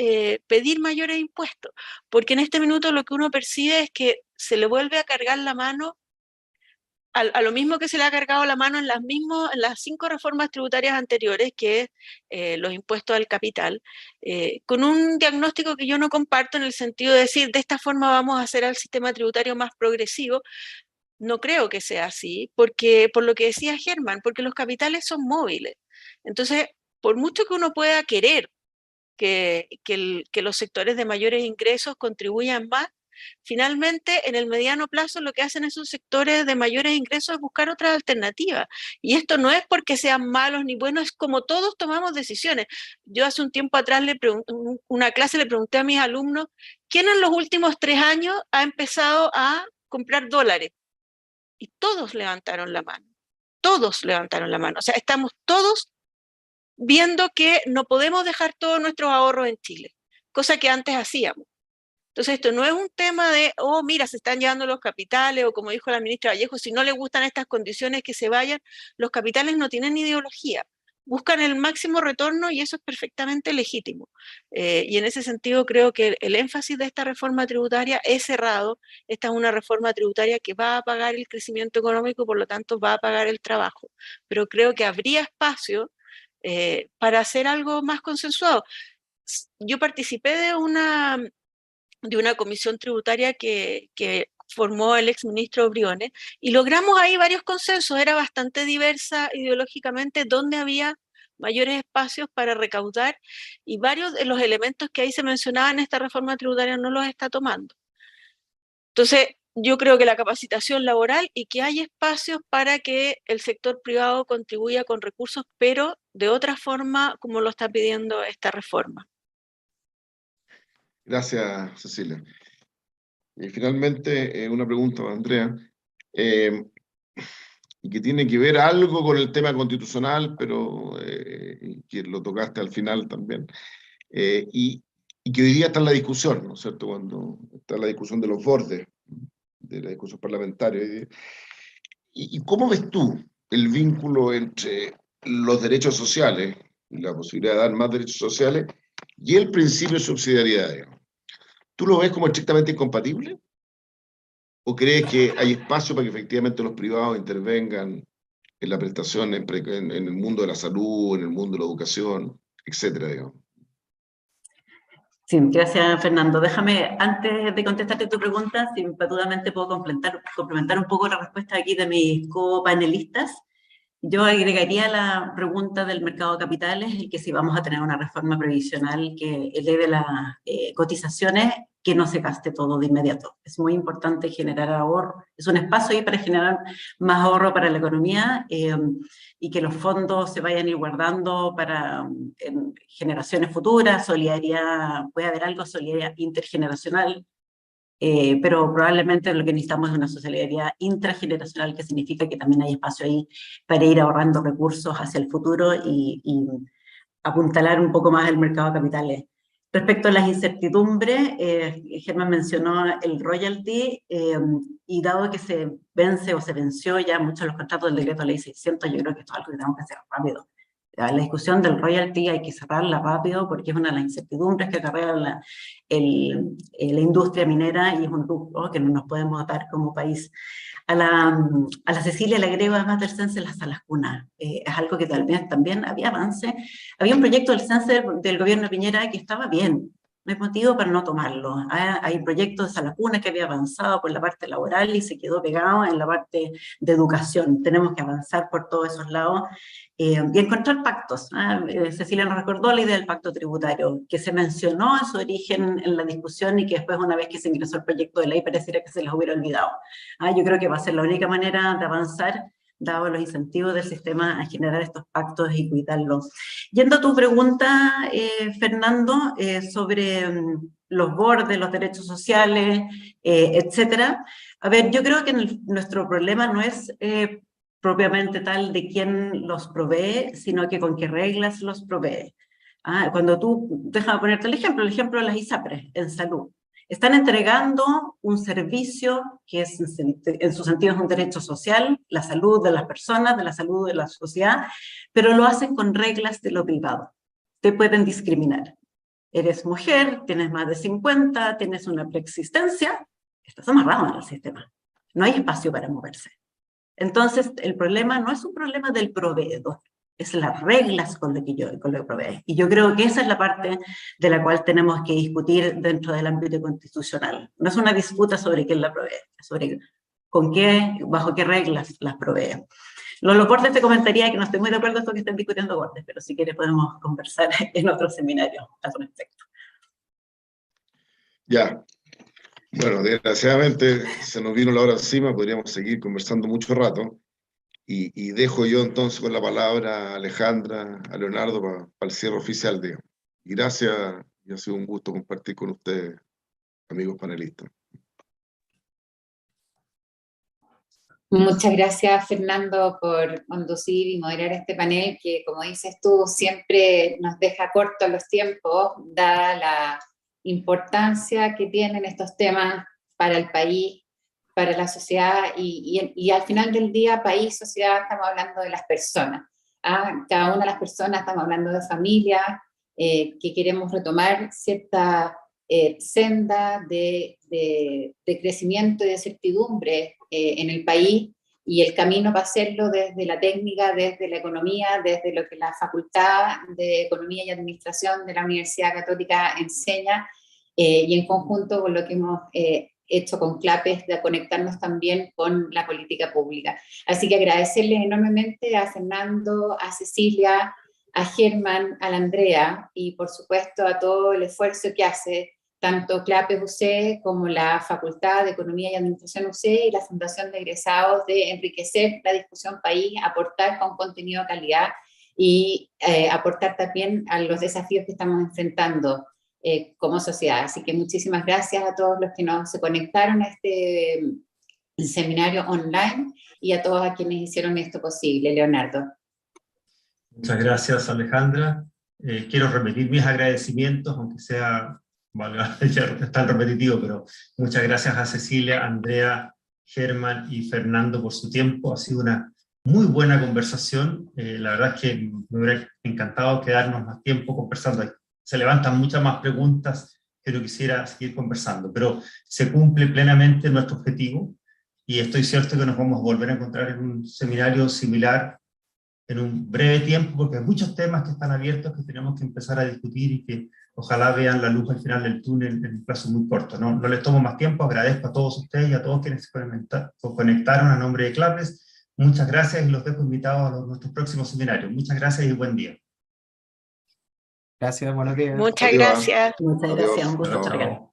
pedir mayores impuestos, porque en este minuto lo que uno percibe es que se le vuelve a cargar la mano a lo mismo que se le ha cargado la mano en las 5 reformas tributarias anteriores, que es los impuestos al capital, con un diagnóstico que yo no comparto, en el sentido de decir, de esta forma vamos a hacer al sistema tributario más progresivo. No creo que sea así, porque por lo que decía Germán, porque los capitales son móviles. Entonces, por mucho que uno pueda querer que los sectores de mayores ingresos contribuyan más, finalmente en el mediano plazo lo que hacen esos sectores de mayores ingresos es buscar otras alternativas. Y esto no es porque sean malos ni buenos, es como todos tomamos decisiones. Yo hace un tiempo atrás una clase le pregunté a mis alumnos, ¿quién en los últimos 3 años ha empezado a comprar dólares? Y todos levantaron la mano. Todos levantaron la mano. O sea, estamos todos viendo que no podemos dejar todos nuestros ahorros en Chile, cosa que antes hacíamos. Entonces esto no es un tema de, oh, mira, se están llevando los capitales, o como dijo la ministra Vallejo, si no le gustan estas condiciones que se vayan. Los capitales no tienen ideología, buscan el máximo retorno y eso es perfectamente legítimo. Y en ese sentido creo que el énfasis de esta reforma tributaria es cerrado. Esta es una reforma tributaria que va a pagar el crecimiento económico, por lo tanto va a pagar el trabajo. Pero creo que habría espacio para hacer algo más consensuado. Yo participé de una comisión tributaria que formó el exministro Briones, y logramos ahí varios consensos. Era bastante diversa ideológicamente donde había mayores espacios para recaudar, y varios de los elementos que ahí se mencionaban en esta reforma tributaria no los está tomando. Entonces, yo creo que la capacitación laboral, y que hay espacios para que el sector privado contribuya con recursos, pero de otra forma como lo está pidiendo esta reforma. Gracias, Cecilia. Y finalmente, una pregunta para Andrea, y que tiene que ver algo con el tema constitucional, pero que lo tocaste al final también, y que hoy día está en la discusión, ¿no es cierto?, cuando está la discusión de los bordes, de la discusión parlamentaria. ¿Y cómo ves tú el vínculo entre los derechos sociales y la posibilidad de dar más derechos sociales y el principio de subsidiariedad, digamos? ¿Tú lo ves como estrictamente incompatible? ¿O crees que hay espacio para que efectivamente los privados intervengan en la prestación, en el mundo de la salud, en el mundo de la educación, etcétera, digamos? Sí, gracias, Fernando. Déjame, antes de contestarte tu pregunta, si patudamente puedo complementar un poco la respuesta aquí de mis copanelistas. Yo agregaría la pregunta del mercado de capitales, y que si vamos a tener una reforma previsional que eleve las cotizaciones, que no se gaste todo de inmediato. Es muy importante generar ahorro, es un espacio ahí para generar más ahorro para la economía, y que los fondos se vayan ir guardando para generaciones futuras. Solidaridad, puede haber algo, solidaridad intergeneracional, pero probablemente lo que necesitamos es una solidaridad intrageneracional, que significa que también hay espacio ahí para ir ahorrando recursos hacia el futuro y apuntalar un poco más el mercado de capitales. Respecto a las incertidumbres, Germán mencionó el royalty, y dado que se vence o se venció ya muchos de los contratos del decreto de ley 600, yo creo que esto es algo que tenemos que hacer rápido. La discusión del royalty hay que cerrarla rápido porque es una de las incertidumbres que acarrea la industria minera y es un lucro que no nos podemos dar como país. A la Cecilia le agrego además del CENSE las salas cunas. Es algo que también había avance. Había un proyecto del CENSE del gobierno de Piñera que estaba bien. No hay motivo para no tomarlo. Hay proyectos de salas cunas que había avanzado por la parte laboral y se quedó pegado en la parte de educación. Tenemos que avanzar por todos esos lados y encontrar pactos. Cecilia nos recordó la idea del pacto tributario, que se mencionó en su origen en la discusión y que después, una vez que se ingresó el proyecto de ley, pareciera que se les hubiera olvidado. Yo creo que va a ser la única manera de avanzar, dado los incentivos del sistema a generar estos pactos y cuidarlos. Yendo a tu pregunta, Fernando, sobre los bordes, los derechos sociales, etcétera. A ver, yo creo que nuestro problema no es propiamente tal de quién los provee, sino que con qué reglas los provee. Cuando déjame ponerte el ejemplo de las ISAPRES en salud. Están entregando un servicio que es, en su sentido es un derecho social, la salud de las personas, de la salud de la sociedad, pero lo hacen con reglas de lo privado. Te pueden discriminar. Eres mujer, tienes más de 50, tienes una preexistencia, estás amarrado en el sistema. No hay espacio para moverse. Entonces, el problema no es un problema del proveedor, es las reglas con lo que provee. Y yo creo que esa es la parte de la cual tenemos que discutir dentro del ámbito constitucional. No es una disputa sobre quién la provee, sobre bajo qué reglas las provee. Los bordes te comentaría que no estoy muy de acuerdo en esto que estén discutiendo bordes, pero si quieres podemos conversar en otro seminario al respecto. Ya. Bueno, desgraciadamente se nos vino la hora encima, podríamos seguir conversando mucho rato. Y dejo yo entonces con la palabra a Alejandra, a Leonardo, para el cierre oficial, digamos. Y gracias, y ha sido un gusto compartir con ustedes, amigos panelistas. Muchas gracias, Fernando, por conducir y moderar este panel que, como dices tú, siempre nos deja cortos los tiempos, dada la importancia que tienen estos temas para el país, para la sociedad, y al final del día, país, sociedad, estamos hablando de las personas. Cada una de las personas, estamos hablando de familias, que queremos retomar cierta senda de crecimiento y de certidumbre en el país, y el camino para hacerlo desde la técnica, desde la economía, desde lo que la Facultad de Economía y Administración de la Universidad Católica enseña, y en conjunto con lo que hemos hecho con CLAPES, de conectarnos también con la política pública. Así que agradecerles enormemente a Fernando, a Cecilia, a Germán, a la Andrea, y por supuesto a todo el esfuerzo que hace tanto CLAPES UC como la Facultad de Economía y Administración UC y la Fundación de Egresados, de enriquecer la discusión país, aportar con contenido de calidad y aportar también a los desafíos que estamos enfrentando como sociedad. Así que muchísimas gracias a todos los que se conectaron a este seminario online y a todos a quienes hicieron esto posible. Leonardo. Muchas gracias, Alejandra. Quiero repetir mis agradecimientos, aunque sea, valga, ya es tan repetitivo, pero muchas gracias a Cecilia, Andrea, Germán y Fernando por su tiempo. Ha sido una muy buena conversación. La verdad es que me hubiera encantado quedarnos más tiempo conversando. Se levantan muchas más preguntas, pero quisiera seguir conversando. Pero se cumple plenamente nuestro objetivo y estoy cierto que nos vamos a volver a encontrar en un seminario similar en un breve tiempo, porque hay muchos temas que están abiertos que tenemos que empezar a discutir y que ojalá vean la luz al final del túnel en un plazo muy corto. No les tomo más tiempo, agradezco a todos ustedes y a todos quienes se conectaron a nombre de CLAPES. Muchas gracias y los dejo invitados a nuestros próximos seminarios. Muchas gracias y buen día. Gracias, buenos días. Muchas Adiós. gracias. Muchas gracias, un gusto. Chao, chao.